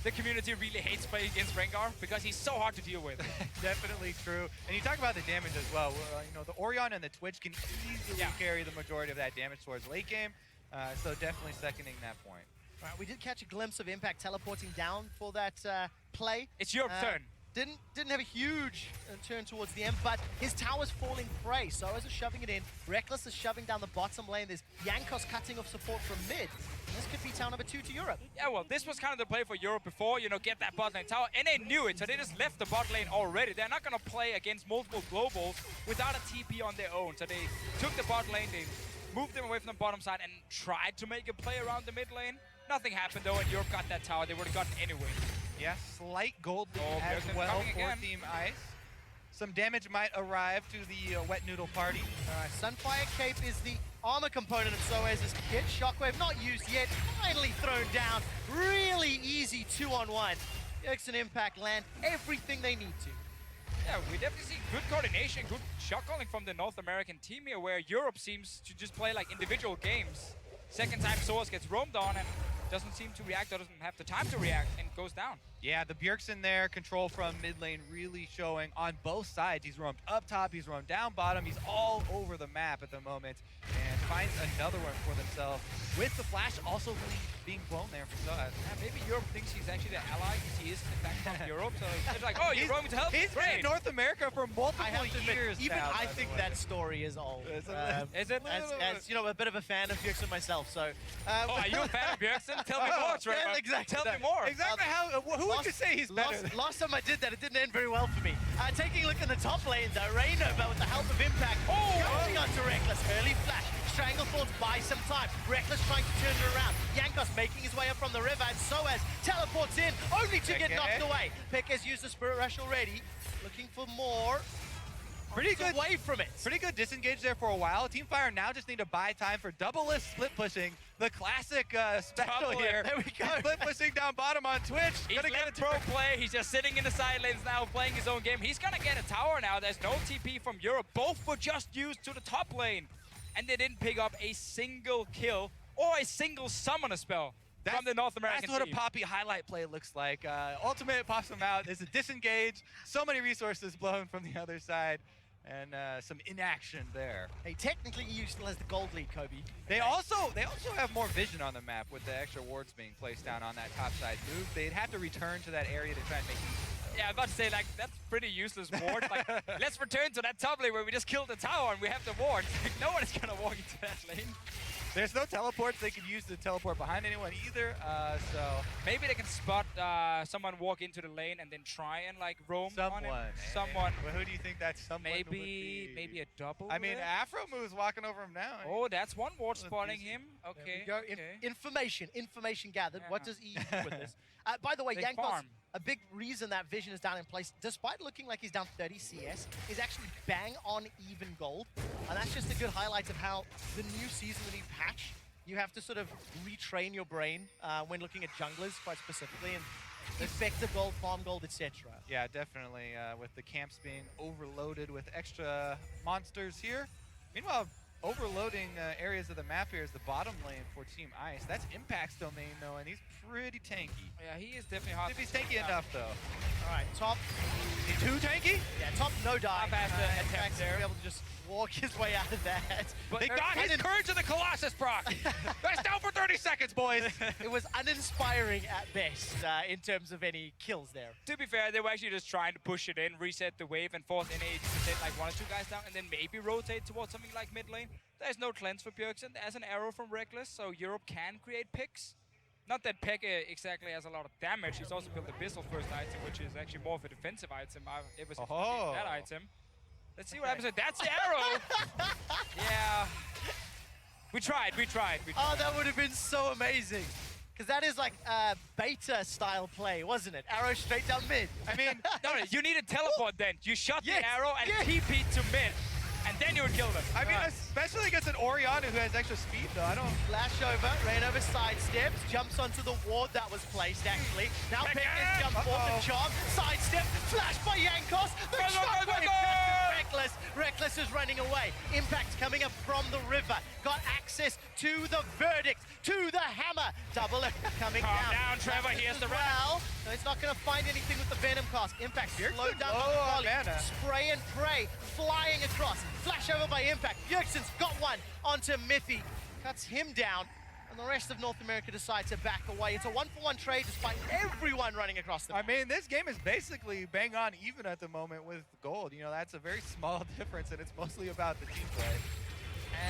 the community really hates playing against Rengar because he's so hard to deal with. Definitely true. And you talk about the damage as well. The Orion and the Twitch can easily carry the majority of that damage towards late game. So definitely seconding that point. Right, we did catch a glimpse of Impact teleporting down for that play. It's your turn. Didn't have a huge turn towards the end, but his tower's falling prey. So as is shoving it in, Reckless is shoving down the bottom lane. There's Jankos cutting off support from mid. This could be town number 2 to Europe. Yeah, well, this was kind of the play for Europe before, get that bot lane tower. And they knew it, so they just left the bot lane already. They're not going to play against multiple globals without a TP on their own. So they took the bot lane, they moved them away from the bottom side and tried to make a play around the mid lane. Nothing happened, though, and Europe got that tower. They would have gotten anyway. Yeah, slight gold lead as well for Team Ice. Some damage might arrive to the Wet Noodle party. Sunfire Cape is the armor component of Soaz's kit. Shockwave not used yet, finally thrown down. Really easy 2-on-1. Yerks and Impact land everything they need to. Yeah, we definitely see good coordination, good shot calling from the North American team here, where Europe seems to just play like individual games. Second time Soaz gets roamed on and doesn't seem to react or doesn't have the time to react and goes down. Yeah, the Bjergsen there, control from mid lane really showing on both sides. He's roamed up top, he's roamed down bottom, he's all over the map at the moment and finds another one for themselves with the flash also being blown there for Soaz. Yeah, maybe Europe thinks he's actually the ally because he is in fact from Europe, so it's like, oh, you're roaming to help? He's been in North America for multiple years even now, I think that story is old. Is it? As a bit of a fan of Bjergsen myself, so... are you a fan of Bjergsen? Tell me more, Trevor. Yeah, exactly. Tell me more. Exactly who would you say he's better? Last time I did that, it didn't end very well for me. Taking a look in the top lane, though, Rainova with the help of Impact, going onto Reckless. Early flash, Stranglethorns buy some time. Reckless trying to turn it around. Jankos making his way up from the river, and Soaz teleports in, only to get knocked away. Pick has used the Spirit Rush already, looking for more. Pretty good away from it. Pretty good disengage there for a while. Team Fire now just need to buy time for double list split pushing. The classic special here. There we go. Split pushing down bottom on Twitch. He's gonna get a pro play. He's just sitting in the side lanes now, playing his own game. He's gonna get a tower now. There's no TP from Europe. Both were just used to the top lane. And they didn't pick up a single kill or a single summoner spell from the North American team. That's what a Poppy highlight play looks like. Ultimate pops them out. There's a disengage. So many resources blown from the other side. And some inaction there. Hey, technically EU still has the gold lead, Kobe. They also have more vision on the map with the extra wards being placed down on that top side move. They'd have to return to that area to try and make use of. Yeah, I'm about to say, like, that's pretty useless ward. Like, let's return to that top lane where we just killed the tower and we have the ward. Like, no one is gonna walk into that lane. There's no teleports they can use to teleport behind anyone either, so... Maybe they can spot someone walk into the lane and then try and, like, roam on it. Someone. Well, who do you think that someone would be? Maybe a double? I mean, Afro moves walking over him now. Oh, that's one ward spotting him. Okay. There we go. Information gathered. Yeah. What does EU do with this? By the way, Jankos, a big reason that vision is down in place, despite looking like he's down 30 CS, is actually bang on even gold. And that's just a good highlight of how the new season, the new patch, you have to sort of retrain your brain when looking at junglers quite specifically, and effective gold, farm gold, etc. Yeah, definitely. With the camps being overloaded with extra monsters here. Meanwhile, overloading areas of the map here is the bottom lane for Team Ice. That's Impact's domain though, and he's pretty tanky. Yeah, he is definitely hard. If he's tanky enough though. All right, top. Is he too tanky? Yeah, top no die. Top has to Impact's attempt there. be able to just walk his way out of that. But They got his Courage of the Colossus proc. That's down for 30 seconds, boys. It was uninspiring at best in terms of any kills there. To be fair, they were actually just trying to push it in, reset the wave, and force NA to set like 1 or 2 guys down, and then maybe rotate towards something like mid lane. There's no cleanse for Bjergsen. There's an arrow from Reckless, so Europe can create picks. Not that Peck exactly has a lot of damage. He's also built the Bissell first item, which is actually more of a defensive item. I've ever seen that item. Let's see what happens. That's the arrow. Yeah. We tried. Oh, that would have been so amazing. Because that is like a beta style play, wasn't it? Arrow straight down mid. I mean, no, you need a teleport then. You shot Yes, the arrow and yes. TP to mid, and then you would kill them. I mean, especially against an Orianna who has extra speed though. I don't. Flash over, Rainover sidesteps, jumps onto the ward that was placed actually. Now Peck Peck it! is jumped off the charm, sidestep, flash by Yankos, the Go, go, shot go, by go, go! Reckless. Reckless is running away. Impact coming up from the river, got access to the verdict, to the hammer. Double coming Calm down, Trevor, Reckless he has as the run. well. No, he's not going to find anything with the Venom cast. Impact slowed down low on the on volley. mana. Spray and pray, flying across. Flash over by Impact. Bjergsen's got one onto Mithy. Cuts him down. And the rest of North America decide to back away. It's a 1-for-1 trade despite everyone running across the I map. mean, this game is basically bang on even at the moment with gold. You know, that's a very small difference, and it's mostly about the team play.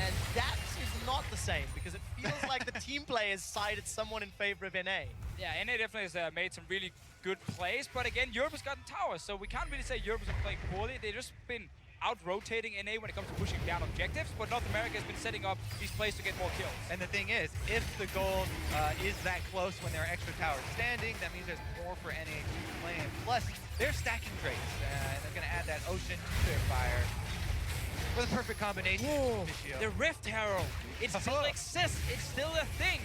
And that is not the same because it feels like the team play has sided someone in favor of NA. Yeah, NA definitely has made some really good plays, but again, Europe has gotten towers, so we can't really say Europe has been playing poorly. They've just been out-rotating NA when it comes to pushing down objectives, but North America has been setting up these plays to get more kills. And the thing is, if the gold is that close when there are extra towers standing, that means there's more for NA to claim. Plus, they're stacking traits, and they're going to add that ocean to their fire for the perfect combination. The Rift Herald, it still exists, it's still a thing.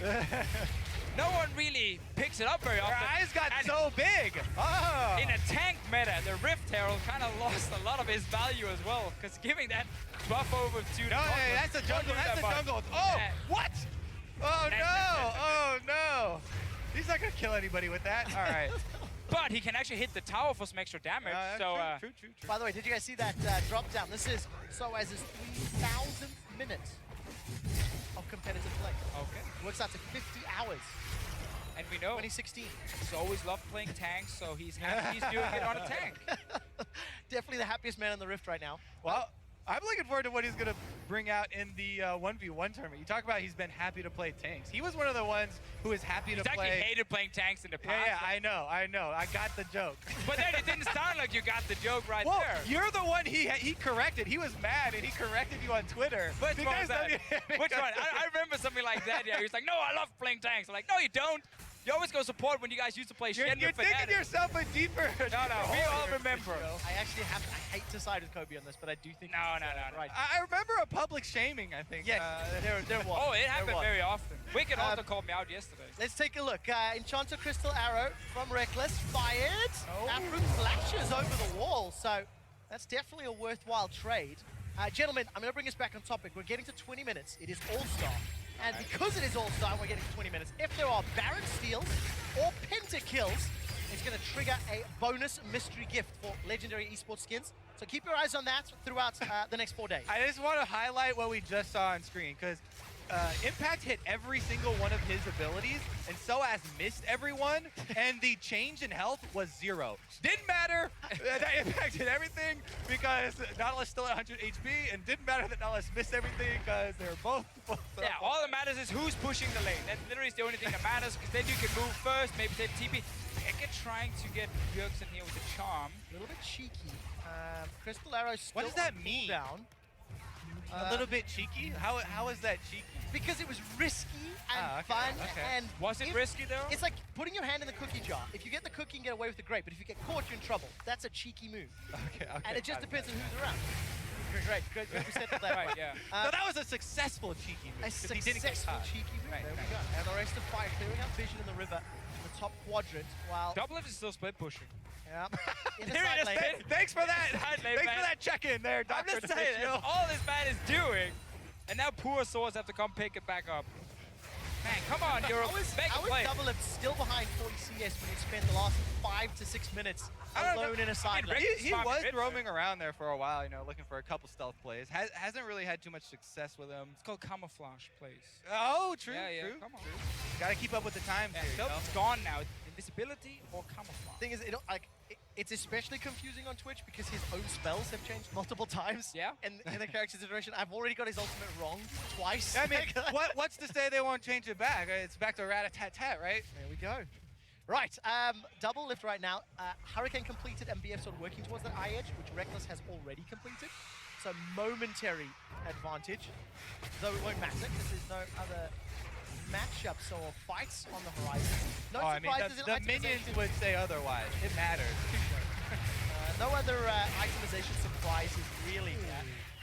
No one really picks it up very often. Their eyes got And so big. Oh. in a tank meta, the Rift Herald kind of lost a lot of his value as well, because giving that buff over to No, hey, that's a jungle. That's a jungle. Oh, Yeah. what? Oh, no. Oh, no. He's not going to kill anybody with that. All right. But he can actually hit the tower for some extra damage. So true. By the way, did you guys see that drop down? This is Soaz's 3,000th minute of competitive play. okay. Works out to 50 hours. And we know 2016. he's always loved playing tanks, so he's happy he's doing it on a tank. Definitely the happiest man on the Rift right now. Well, I'm looking forward to what he's going to bring out in the 1v1 tournament. You talk about he's been happy to play tanks. He was one of the ones who was happy He's to actually play. hated playing tanks in the past. Yeah, I know. I got the joke. But then it didn't sound like you got the joke right Well, there. you're the one he corrected. He was mad and he corrected you on Twitter. Which one was that? Because- Which one? I remember something like that. Yeah, he was like, "No, I love playing tanks." I'm like, "No, you don't. You always go support when you guys used to play You're Shenmue digging Fnatic." yourself a deeper. No, we all remember. I actually have. I hate to side with Kobe on this, but I do think. No, he's, no. Right. I remember a public shaming, I think. Yes, there was. Oh, it There happened was. very often. Wicked Um, also called me out yesterday. Let's take a look. Enchanter Crystal Arrow from Reckless fired. Oh. Afro flashes over the wall, so that's definitely a worthwhile trade. Gentlemen, I'm going to bring us back on topic. We're getting to 20 minutes. It is All-Star. And because it is All-Star, we're getting to 20 minutes. If there are Baron steals or pentakills, it's going to trigger a bonus mystery gift for legendary esports skins. So keep your eyes on that throughout the next 4 days. I just want to highlight what we just saw on screen because Impact hit every single one of his abilities, and Soaz missed everyone, and the change in health was 0. Didn't matter that Impact hit everything because Nautilus still at 100 HP, and didn't matter that Nautilus missed everything because they were both Yeah, all that matters is who's pushing the lane. That literally is the only thing that matters, because then you can move first, maybe save TP. Pickett trying to get Bjergsen here with the charm. A little bit cheeky. Crystal Arrow still What does that on mean? cooldown. a little bit cheeky. How is that cheeky? Because it was risky and okay, fun. okay. And Was it if- risky though? It's like putting your hand in the cookie jar. If you get the cookie, you can get away with the grape. But if you get caught, you're in trouble. That's a cheeky move. Okay. And it just depends on who's around. Great. We said that Right, way. yeah. So that was a successful cheeky move. A 'cause he didn't get successful caught. cheeky move. Right, There we right. go. And the rest of Fire clearing out vision in the river, in the top quadrant, while Double Lift is still split pushing. yeah, in the There side it is. lane. Thanks for that. Side lane, Thanks for man. that check-in there, I'm Dr. just saying, Official. that's all this man is doing. And now poor Swords have to come pick it back up. Man, come on, you're a mega How is player. Double Lift still behind 40 CS when he spent the last 5 to 6 minutes I don't know. alone in a side I mean, lane? He Smart was mid, roaming around there for a while, you know, looking for a couple stealth plays. Hasn't really had too much success with him. It's called camouflage plays. Oh, true, Yeah, true. come on. Got to keep up with the times Yeah, here, you know? Double Lift's gone now. Invisibility or camouflage. Thing is, it's especially confusing on Twitch because his own spells have changed multiple times. Yeah. In the character's iteration, I've already got his ultimate wrong twice. I mean, what's to say they won't change it back? It's back to rat-a-tat-tat, right? There we go. Right, Double Lift right now. Hurricane completed and BF sort of working towards that eye edge, which Reckless has already completed. So momentary advantage, though it won't matter because there's no other matchups or fights on the horizon. No Oh, I mean, surprises in the minions itemization. would say otherwise. It matters. No other itemization surprises really.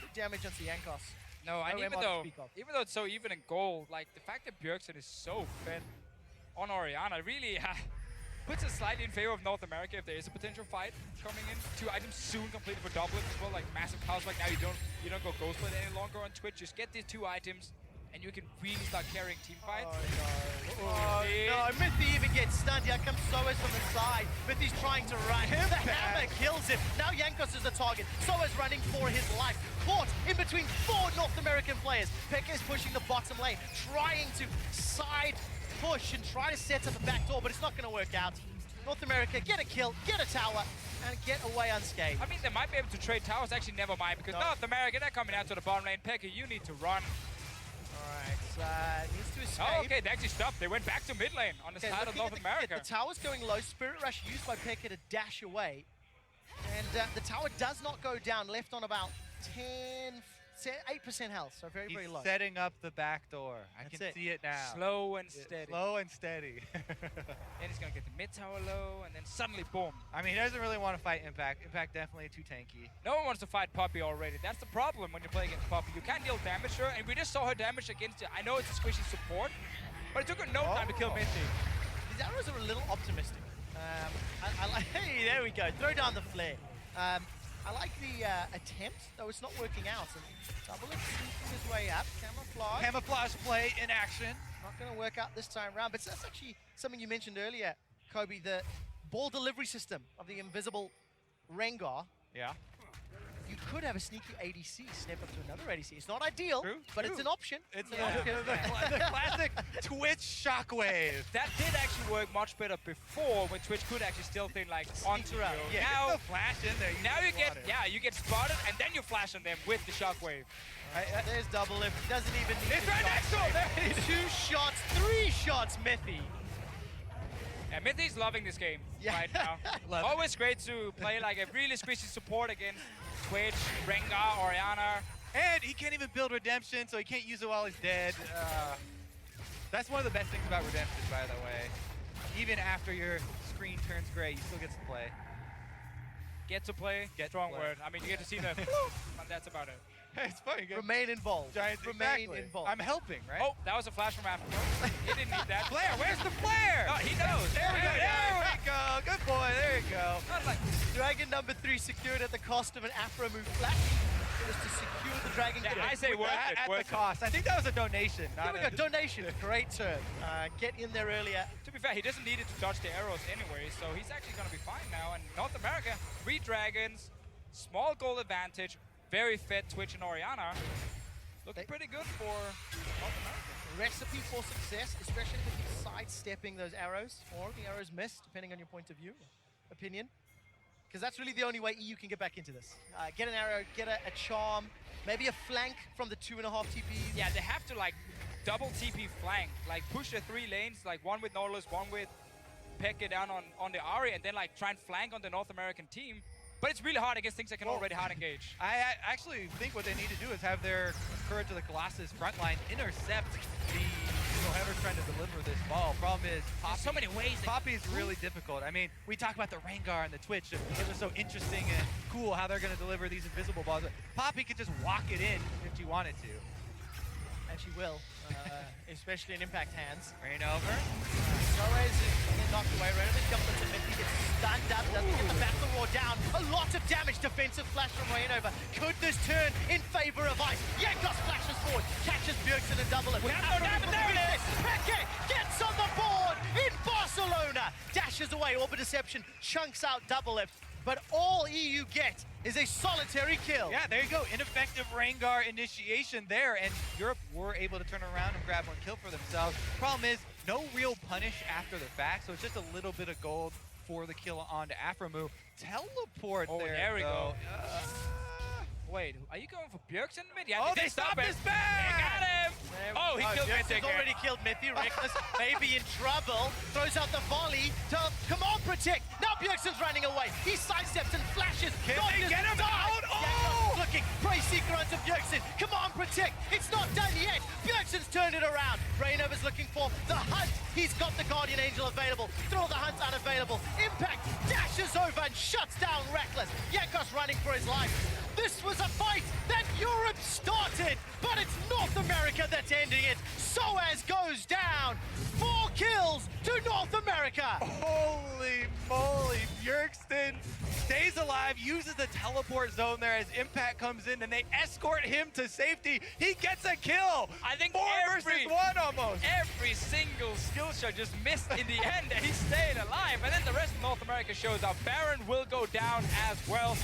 Good damage onto Yankos. No, and No even MR to though speak of. it's so even in gold, like the fact that Bjergsen is so fed on Orianna really puts it slightly in favor of North America if there is a potential fight coming in. 2 items soon completed for Double Lift as well, like massive cows. Like now you don't go Ghostblade any longer on Twitch. Just get these 2 items and you can really start carrying team fights. Oh no, Mythy even gets stunned. Here comes Soas from the side. Mythy's trying to run. The hammer kills him. Now Yankos is the target. Soas running for his life. Caught in between 4 North American players. Pekka is pushing the bottom lane, trying to side push and try to set up a back door, but it's not going to work out. North America get a kill, get a tower, and get away unscathed. I mean, they might be able to trade towers. Actually, never mind, because No. North America, they're coming out to the bottom lane. Pekka, you need to run. Alright, needs to escape. Oh, okay, they actually stopped. They went back to mid lane on the Okay, side of looking North at America. The tower's going low. Spirit Rush used by Pekka to dash away. And the tower does not go down, left on about 8% health, so very, very He's low. setting up the back door. I That's can it. see it now. Slow and steady. Slow and steady. Then he's gonna get the mid tower low, and then suddenly, boom. I mean, he doesn't really want to fight Impact. Impact definitely too tanky. No one wants to fight Poppy already. That's the problem when you play against Poppy. You can't deal damage to her, and we just saw her damage against. I know it's a squishy support, but it took her no time to kill Mithy. These arrows are a little optimistic. I like. Hey, there we go. Throw down the flare. I like the attempt, though it's not working out. And Double Lift sneaking his way up. Camouflage. Camouflage play in action. Not going to work out this time round. But that's actually something you mentioned earlier, Kobe. The ball delivery system of the invisible Rengar. Yeah. You could have a sneaky ADC step up to another ADC. It's not ideal, True, but true. it's an option. It's an option. the classic Twitch shockwave. That did actually work much better before, when Twitch could actually still think like onto you. around. Yeah, Now, get the flash in there. now you get want it. you get spotted, and then you flash on them with the shockwave. There's Double Lift. Doesn't even need It's the right shot. next to him. There it is. 2 shots, 3 shots, Methy. And Mithy's loving this game Yeah. right now. Love it. Always great to play like a really squishy support against Twitch, Rengar, Orianna. And he can't even build Redemption, so he can't use it while he's dead. That's one of the best things about Redemption, by the way. Even after your screen turns gray, you still get to play. Get to play, Get to strong play. word. I mean, you get to see the, and that's about it. It's funny. Remain involved. Giants, Remain exactly. involved. I'm helping, right? Oh, that was a flash from Afro. He didn't need that. Flare, where's the flare? No, he knows. There we go. There we go. Good boy. There you go. Not like, Dragon number 3 secured at the cost of an Afro move flash. Just to secure the dragon. yeah, Get I it. say worth it. At Worth the cost. I think that was a donation. There Not we a- go. Donation. Great turn. Get in there earlier. To be fair, he doesn't need it to dodge the arrows anyway, so he's actually going to be fine now. And North America, 3 dragons, small goal advantage, very fit Twitch and Orianna. Looking pretty good for North America. Recipe for success, especially with you sidestepping those arrows, or the arrows missed, depending on your point of view, opinion. Because that's really the only way EU can get back into this. Get an arrow, get a charm, maybe a flank from the 2.5 TPs. Yeah, they have to like double TP flank, like push the 3 lanes, like one with Nautilus, one with Pekka down on the Ahri, and then like try and flank on the North American team. But it's really hard against things that can already hard engage. I actually think what they need to do is have their Courage of the Colossus frontline intercept the whoever's trying to deliver this ball. Problem is, There's so many ways. Poppy is really difficult. I mean, we talk about the Rengar and the Twitch. It was so interesting and cool how they're going to deliver these invisible balls. But Poppy can just walk it in if she wanted to. And she will, especially in Impact hands. Rain over. Soez is knocked away. Rainova's jumped into mid. He gets stunned up, doesn't get the battle roar down. A lot of damage, defensive flash from Rainova. Could this turn in favor of Ice? Jankos flashes forward, catches Bjergsen and double it. We have no damage, there it is! Peke gets on the board in Barcelona. Dashes away, Orbit Deception, chunks out double lift. But all EU get is a solitary kill. Yeah, there you go. Ineffective Rengar initiation there, and Europe were able to turn around and grab one kill for themselves. Problem is, no real punish after the fact, so it's just a little bit of gold for the kill onto Aframu. Teleport there we though. go. Wait, are you going for Bjergsen mid? Yeah, Oh, they stopped his back! They got him! Oh, he killed Mythic. He's already killed Mythic. Reckless maybe in trouble. Throws out the volley to come on, protect. Now Bjergsen's running away. He sidesteps and flashes. Can they get him out? Oh! Looking. Praise Seeker onto Bjergsen. Come on, protect. It's not done yet. Bjergsen's turned it around. Rainova's looking for the hunt. He's got the Guardian Angel available. Throw the hunt's unavailable. Impact dashes over and shuts down Reckless. Jankos running for his life. This was a fight that Europe started, but it's North America that's ending it. Soaz goes down. 4 kills to North America. Holy moly, Bjergsen stays alive, uses the teleport zone there as Impact comes in and they escort him to safety. He gets a kill. I think 4 versus 1 almost. Every single skill shot just missed in the end, and he stayed alive. And then the rest of North America shows up. Baron will go down as well.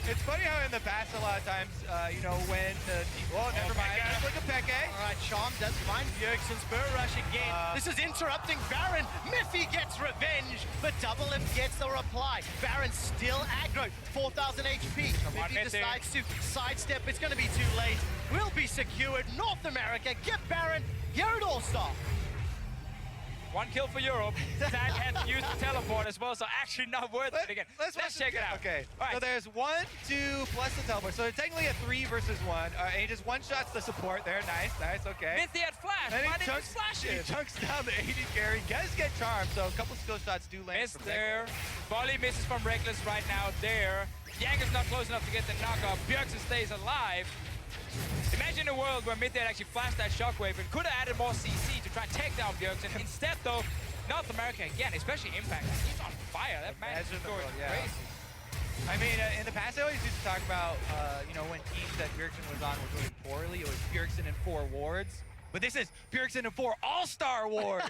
It's funny how in the past a lot of times, you know, when the team... Oh, never mind. Peke. Look at Peke. All right, Charm does find Bjergsen's Burr Rush again. This is interrupting Baron. Miffy gets revenge, but Double Lift gets the reply. Baron still aggro, 4,000 HP. Miffy decides to sidestep. It's going to be too late. Will be secured. North America, get Baron here at Allstar. 1 kill for Europe. Zach had to use the teleport as well, so actually not worth it again. Let's check it out. Okay, All right. so there's 1, 2, plus the teleport. So it's technically a 3 versus 1. And he just one-shots the support there. Nice, okay. Mythic had flash. And Why didn't he flash he it? chunks down the AD carry. Does get charmed, so a couple skill shots do land Missed from there. Volley misses from Reckless right now there. Jankos not close enough to get the knockoff. Bjergsen stays alive. Imagine a world where Mythic actually flashed that shockwave and could have added more CC to try and take down Bjergsen. Instead, though, North America again, especially Impact, he's on fire. That man is going crazy. I mean, in the past, I always used to talk about, you know, when teams that Bjergsen was on were doing poorly, it was Bjergsen and 4 wards. But this is Bjergsen and 4 All-Star wards.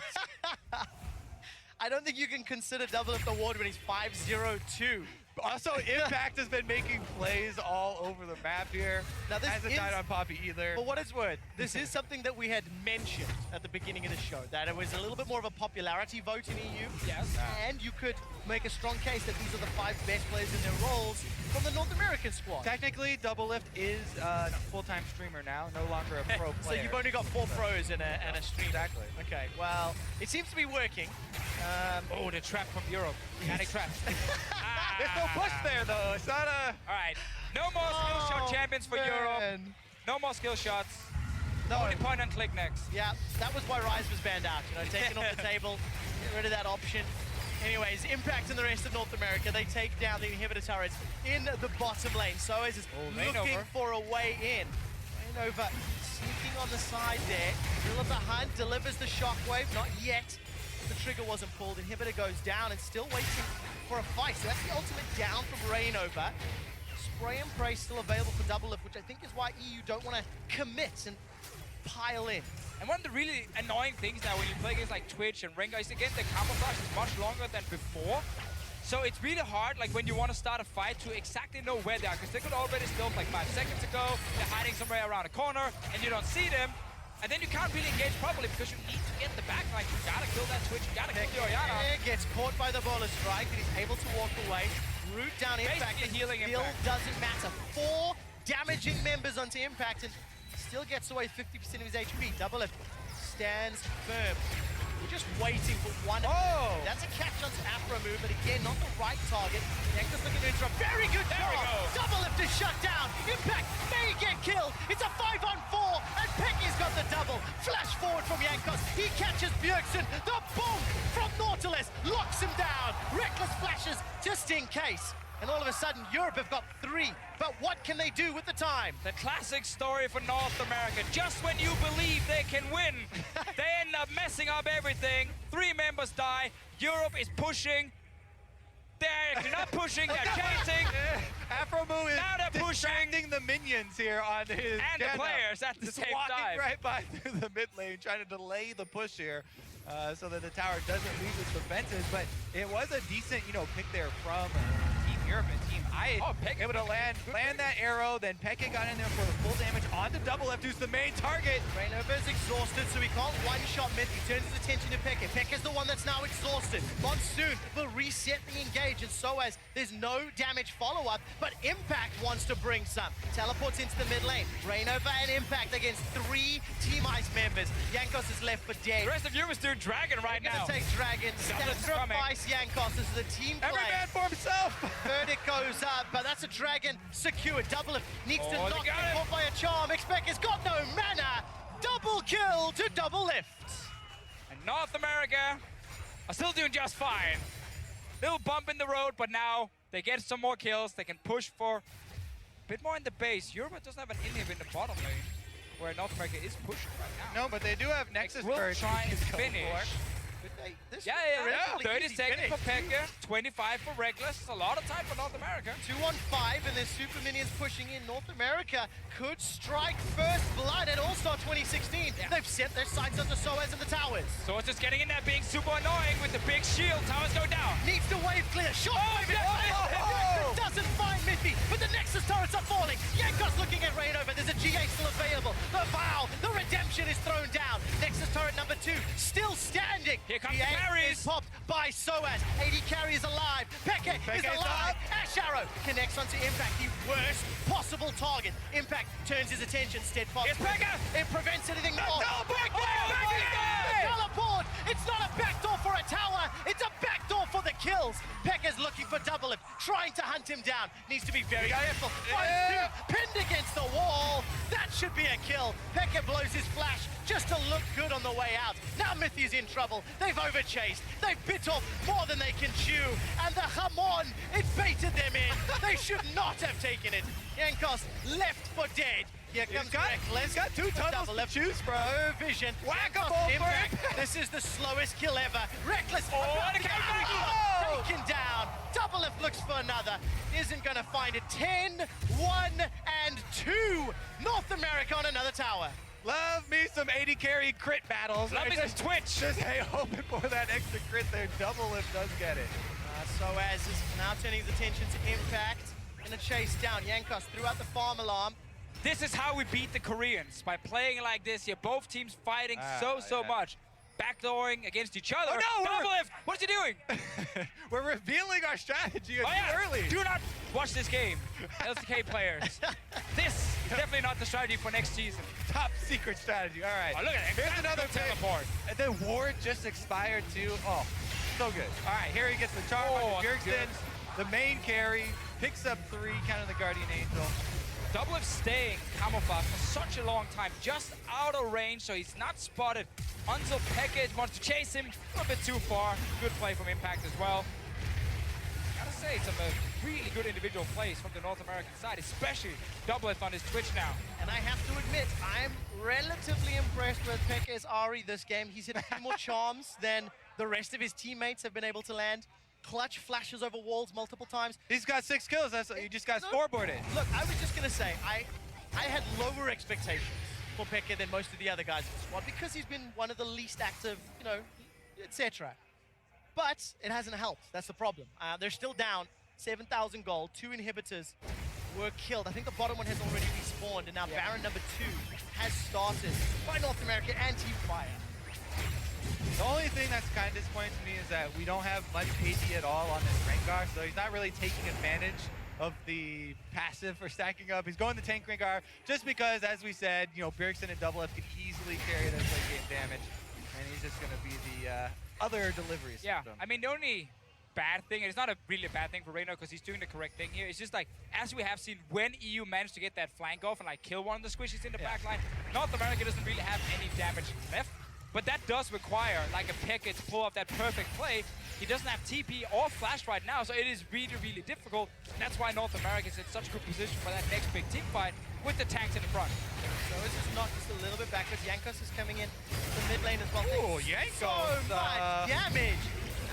I don't think you can consider Double Lift award when he's 5-0-2. Also, Impact has been making plays all over the map here. Now this hasn't died on Poppy either. For what it's worth, this is something that we had mentioned at the beginning of the show, that it was a little bit more of a popularity vote in EU. Yes. And you could make a strong case that these are the 5 best players in their roles from the North American squad. Technically, Double Lift is a full-time streamer now, no longer a pro player. So you've only got 4 pros and a stream. Exactly. Okay, well, it seems to be working. Oh, the trap from Europe. Panic trap. There's no push there, though. It's not a... All right. No more skill shot champions for Europe. No more skill shots. Only point and click next. Yeah, that was why Rise was banned out. You know, taken off the table, get rid of that option. Anyways, Impact and the rest of North America, they take down the inhibitor turrets in the bottom lane. Soez is looking for a way in. Rainover sneaking on the side there. Middle of the hunt, delivers the shockwave, not yet. The trigger wasn't pulled, inhibitor goes down and still waiting for a fight. So that's the ultimate down from Rainover. Spray and pray still available for Double Lift, which I think is why EU don't want to commit and pile in. And one of the really annoying things now when you play against like Twitch and Rengar is again the camouflage is much longer than before. So it's really hard, like when you want to start a fight, to exactly know where they are, because they could already still like 5 seconds ago. They're hiding somewhere around a corner, and you don't see them. And then you can't really engage properly because you need to get the back. Like, you gotta kill that Twitch, you gotta kill the Oriana. Gets caught by the Bola Strike, but he's able to walk away. Root down Impact, healing still Impact. doesn't matter. 4 damaging members onto Impact and still gets away 50% of his HP. Double Lift stands firm. We're just waiting for one. Oh! That's a catch onto Afro move, but again, not the right target. Jankos looking to interrupt. Very good There we job. go. Double lift is shut down. Impact may get killed. It's a 5-on-4, and Pecky's got the double. Flash forward from Jankos. He catches Bjergsen. The bonk from Nautilus locks him down. Reckless flashes just in case. And all of a sudden, Europe have got 3. But what can they do with the time? The classic story for North America. Just when you believe they can win, they end up messing up everything. 3 members die. Europe is pushing. They're not pushing, they're chasing. Afromu is Now they're distracting the minions here on his And the Gandalf. players at the Just same walking time. right by through the mid lane, trying to delay the push here so that the tower doesn't lose its defenses. But it was a decent, pick there from Team Europe and Team I. Peke Able to land that arrow, then Peke got in there for the full damage onto double F, who's the main target. Reinover's exhausted, so he can't one-shot mid. He turns his attention to Peke. Peke's the one that's now exhausted. Monsoon will reset the engage, and so as there's no damage follow-up, but Impact wants to bring some. Teleports into the mid lane. Reinover and Impact against 3 Team Ice members. Jankos is left for dead. The rest of Europe is doing Dragon right They're now. gonna take Dragon. Sacrifice Jankos. This is a team play. Every man for himself. Verdict goes up, but that's a Dragon secured. Double needs to Oh, they knock got him it. off by a charm. Expect has got no mana. Double kill to double lift. And North America are still doing just fine. Little bump in the road, but now they get some more kills. They can push for a bit more in the base. Europe doesn't have an inhib in the bottom lane, where North America is pushing right now. No, but they do have Nexus We'll Burst. try and you can go finish. for. This Yeah, is a relatively 30 easy seconds finish. for Pekka, 25 for Reckless. It's a lot of time for North America. 2-on-5, and there's super minions pushing in. North America could strike first blood at All-Star 2016. Yeah. They've set their sights onto Soaz and the towers. So it's just getting in there, being super annoying with the big shield. Towers go down. Needs to wave clear. Shot by yeah. doesn't find Miffy, but the Nexus turrets are falling. Jankos looking at Reinover. There's a GA still available. The vow, the redemption is thrown down. Nexus turret number 2 still standing. Here comes GA the carries. is popped by Soaz. AD carry is alive. Peke is alive. Ash Arrow connects onto Impact, the worst possible target. Impact turns his attention steadfast. Here's Pekka. It prevents anything more. teleport! The teleport! It's not a backdoor for a tower, it's a backdoor for the kills. Pekka's looking for double lift, trying to hunt him down. Needs to be very careful. Yeah. Pinned against the wall. That should be a kill. Pekka blows his flash just to look good on the way out. Now Mythy's in trouble. They've overchased. They've bit off more than they can chew. And the Hamon, it baited them in. They should not have taken it. Jankos left for dead. Here comes Reckless. He's got 2 tunnels to choose from. No vision. Whack-a-mole for Impact. This is the slowest kill ever. Reckless. Oh, about and to it came get back. out. Taken down. Double lift looks for another. Isn't going to find it. 10, 1, and 2. North America on another tower. Love me some 80 carry crit battles. Love me some Twitch. Just hoping for that extra crit there. Double lift does get it. Soaz is now turning his attention to Impact. Gonna chase down. Jankos threw out the farm alarm. This is how we beat the Koreans, by playing like this here. Both teams fighting so yeah. much. Backdooring against each other. Oh, no, Double lift! What's he doing? We're revealing our strategy Oh, yeah. early. Do not watch this game, LCK players. This is definitely not the strategy for next season. Top secret strategy. All right. Oh, look at it. Here's another pick. teleport. And then ward just expired too. Oh, so good. All right, here he gets the charm Oh, on Bjergsen. The main carry picks up 3, kind of the guardian angel. Double lift staying camouflage for such a long time, just out of range, so he's not spotted until Pekka wants to chase him a little bit too far. Good play from Impact as well. Gotta say, some really good individual plays from the North American side, especially Double lift on his Twitch now. And I have to admit, I'm relatively impressed with Pekka's Ari this game. He's hit a few more charms than the rest of his teammates have been able to land. Clutch flashes over walls multiple times. He's got 6 kills. That's you just got No. scoreboarded. Look, I was just gonna say, I had lower expectations for Pekka than most of the other guys in the squad because he's been one of the least active, etc. But it hasn't helped. That's the problem. They're still down 7,000 gold. 2 inhibitors were killed. I think the bottom one has already respawned, and now Baron number 2 has started by North America and Team Fire. The only thing that's kind of disappointing to me is that we don't have much AD at all on this Rengar, so he's not really taking advantage of the passive for stacking up. He's going to tank Rengar just because, as we said, Bjergsen and Double F can easily carry that late game damage. and he's just going to be the other delivery Yeah, system. I mean, the only bad thing, and it's not a really bad thing for Reyno because he's doing the correct thing here, it's just like, as we have seen, when EU managed to get that flank off and like kill one of the squishies in the back line, North America doesn't really have any damage left. But that does require like a Peke to pull off that perfect play. He doesn't have TP or flash right now, so it is really, really difficult. And that's why North America is in such good position for that next big team fight with the tanks in the front. So it's just not just a little bit backwards. Jankos is coming in the mid lane as well. Oh, Jankos! So much damage.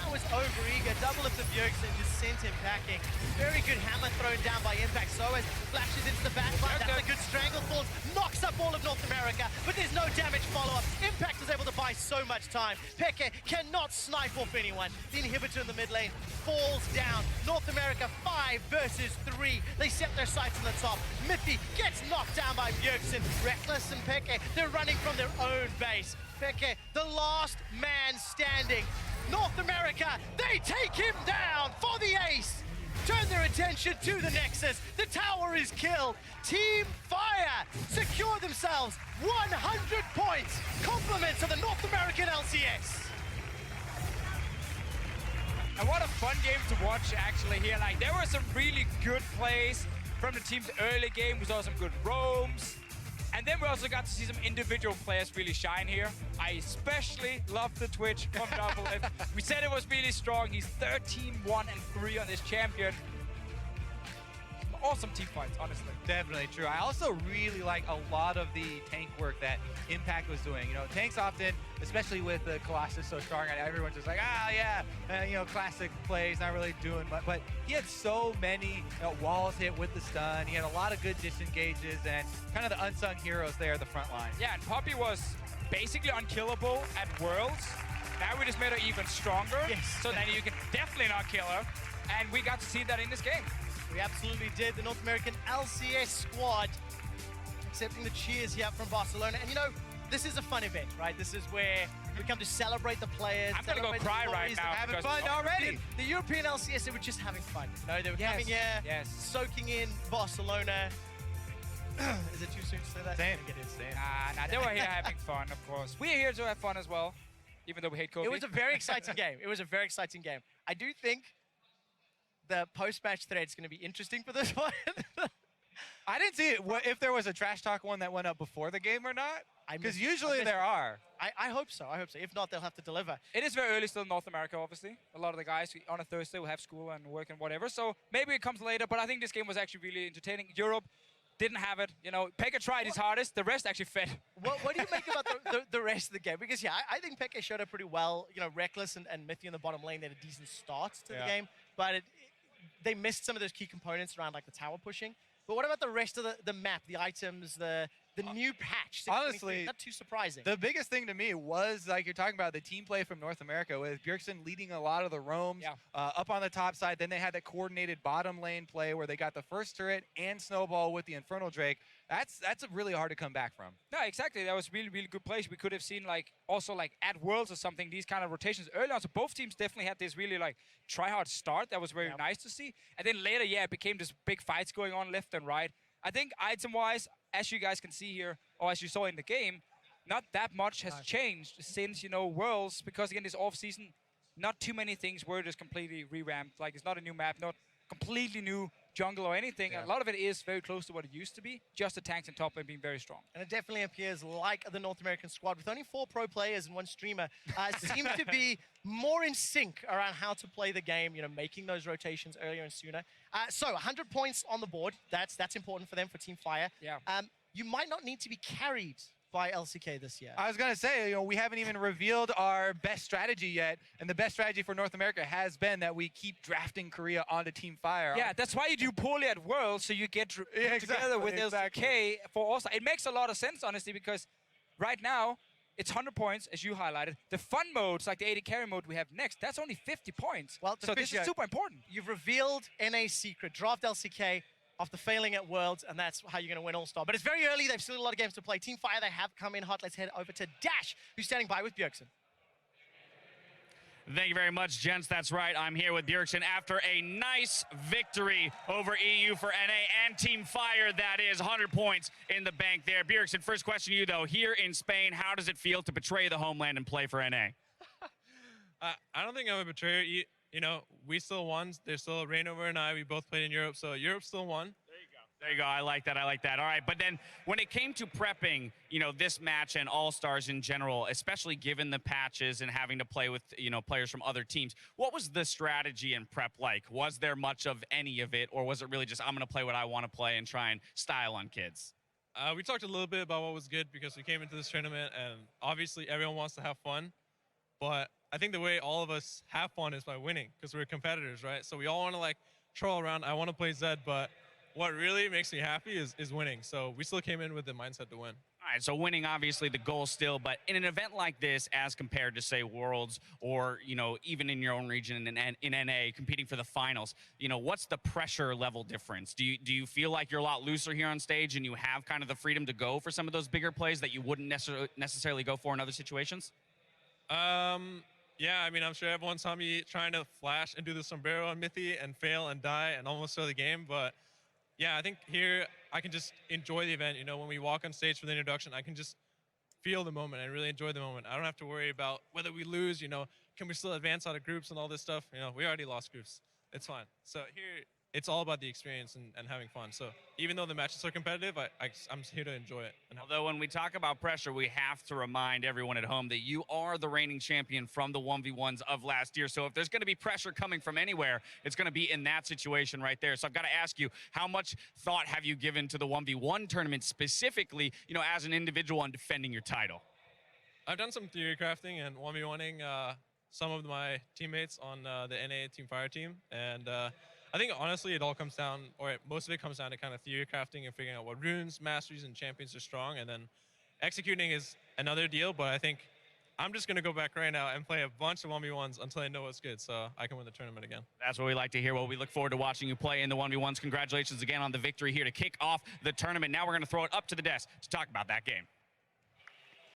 That was over-eager. Double up the Bjergsen and just sent him packing. Very good hammer thrown down by Impact. Soaz flashes into the backline. That's a good stranglethorn. Knocks up all of North America, but there's no damage follow-up. Impact is able to buy so much time. Peke cannot snipe off anyone. The inhibitor in the mid lane falls down. North America 5 versus 3. They set their sights on the top. Miffy gets knocked down by Bjergsen. Reckless and Peke, they're running from their own base. Peke, the last man standing. North America, they take him down for the ace. Turn their attention to the Nexus. The tower is killed. Team Fire secure themselves 100 points. Compliments of the North American LCS. And what a fun game to watch actually here. Like, there were some really good plays from the team's early game. We saw some good roams. And then we also got to see some individual players really shine here. I especially love the Twitch from Double F. We said it was really strong. He's 13-1-3 on this champion. Awesome team fights, honestly. Definitely true. I also really like a lot of the tank work that Impact was doing. You know, tanks often, especially with the Colossus so strong, everyone's just like, you know, classic plays, not really doing much. But he had so many walls hit with the stun. He had a lot of good disengages and kind of the unsung heroes there at the front line. Yeah, and Poppy was basically unkillable at Worlds. Now we just made her even stronger. Yes. So then you can definitely not kill her. And we got to see that in this game. We absolutely did. The North American LCS squad accepting the cheers here from Barcelona. And you know, this is a fun event, right? This is where we come to celebrate the players. I'm gonna go cry right now. Having fun already. The European LCS, they were just having fun. You know, they were coming here, soaking in Barcelona. Is it too soon to say that? Same. Nah, they were here having fun, of course. We're here to have fun as well, even though we hate Kobe. It was a very exciting game. It was a very exciting game. I do think the post-match thread is going to be interesting for this one. I didn't see it, if there was a trash talk one that went up before the game or not. Because usually there are. I hope so. I hope so. If not, they'll have to deliver. It is very early still in North America, obviously. A lot of the guys on a Thursday will have school and work and whatever. So maybe it comes later, but I think this game was actually really entertaining. Europe didn't have it. You know, Peke tried his hardest. The rest actually fed. What do you make about the rest of the game? Because, yeah, I think Peke showed up pretty well. You know, Reckless and Mithy in the bottom lane, they had a decent start to the game. But they missed some of those key components around, like, the tower pushing. But what about the rest of the map, the items, the new patch? Honestly, not too surprising. The biggest thing to me was, like you're talking about, the team play from North America with Bjergsen leading a lot of the roams up on the top side. Then they had that coordinated bottom lane play where they got the first turret and snowball with the Infernal Drake. That's really hard to come back from. No, exactly. That was really, really good plays. We could have seen, like, also, like, at Worlds or something, these kind of rotations early on. So both teams definitely had this really, like, try-hard start. That was very nice to see. And then later, it became this big fights going on left and right. I think item-wise, as you guys can see here, or as you saw in the game, not that much has changed since, you know, Worlds, because, again, this off-season, not too many things were just completely revamped. Like, it's not a new map, not completely new jungle or anything. A lot of it is very close to what it used to be, just the tanks on top and being very strong. And it definitely appears like the North American squad, with only 4 pro players and 1 streamer, seem to be more in sync around how to play the game, you know, making those rotations earlier and sooner. So 100 points on the board. That's important for them, for Team Fire. Yeah. You might not need to be carried by LCK this year. I was going to say, you know, we haven't even revealed our best strategy yet. And the best strategy for North America has been that we keep drafting Korea onto Team Fire. Yeah, that's why you do poorly at Worlds, so you get together with LCK for Allstar. It makes a lot of sense, honestly, because right now, it's 100 points, as you highlighted. The fun modes, like the AD carry mode we have next, that's only 50 points. Well, so this is super important. You've revealed NA's secret. Draft LCK after failing at Worlds, and that's how you're going to win All-Star. But it's very early. They've still got a lot of games to play. Team Fire, they have come in hot. Let's head over to Dash, who's standing by with Bjergsen. Thank you very much, gents. That's right. I'm here with Bjergsen after a nice victory over EU for NA and Team Fire. That is 100 points in the bank there. Bjergsen, first question to you, though. Here in Spain, how does it feel to betray the homeland and play for NA? I don't think I'm a betrayer. You know, we still won. There's still Rainover and I. We both played in Europe, so Europe still won. There you go. I like that. I like that. All right. But then when it came to prepping, you know, this match and All-Stars in general, especially given the patches and having to play with, you know, players from other teams, what was the strategy and prep like? Was there much of any of it, or was it really just I'm going to play what I want to play and try and style on kids? We talked a little bit about what was good because we came into this tournament, and obviously everyone wants to have fun. But I think the way all of us have fun is by winning because we're competitors, right? So we all want to, like, troll around. I want to play Zed, but what really makes me happy is winning. So we still came in with the mindset to win. All right, so winning, obviously, the goal still. But in an event like this, as compared to, say, Worlds or, you know, even in your own region in NA, competing for the finals, you know, what's the pressure level difference? Do you feel like you're a lot looser here on stage and you have kind of the freedom to go for some of those bigger plays that you wouldn't necessarily go for in other situations? Yeah, I mean, I'm sure everyone saw me trying to flash and do the sombrero on Mithy and fail and die and almost throw the game. But yeah, I think here I can just enjoy the event. You know, when we walk on stage for the introduction, I can just feel the moment and really enjoy the moment. I don't have to worry about whether we lose, you know, can we still advance out of groups and all this stuff. You know, we already lost groups. It's fine. So here, it's all about the experience and having fun. So even though the matches are competitive, I'm here to enjoy it. Although when we talk about pressure, we have to remind everyone at home that you are the reigning champion from the 1v1s of last year. So if there's going to be pressure coming from anywhere, it's going to be in that situation right there. So I've got to ask you, how much thought have you given to the 1v1 tournament specifically, you know, as an individual and defending your title? I've done some theory crafting and 1v1ing some of my teammates on the NA Team Fire team. And I think honestly it all comes down, or most of it comes down to kind of theory crafting and figuring out what runes, masteries, and champions are strong, and then executing is another deal. But I think I'm just going to go back right now and play a bunch of 1v1s until I know what's good so I can win the tournament again. That's what we like to hear. Well, we look forward to watching you play in the 1v1s. Congratulations again on the victory here to kick off the tournament. Now we're going to throw it up to the desk to talk about that game.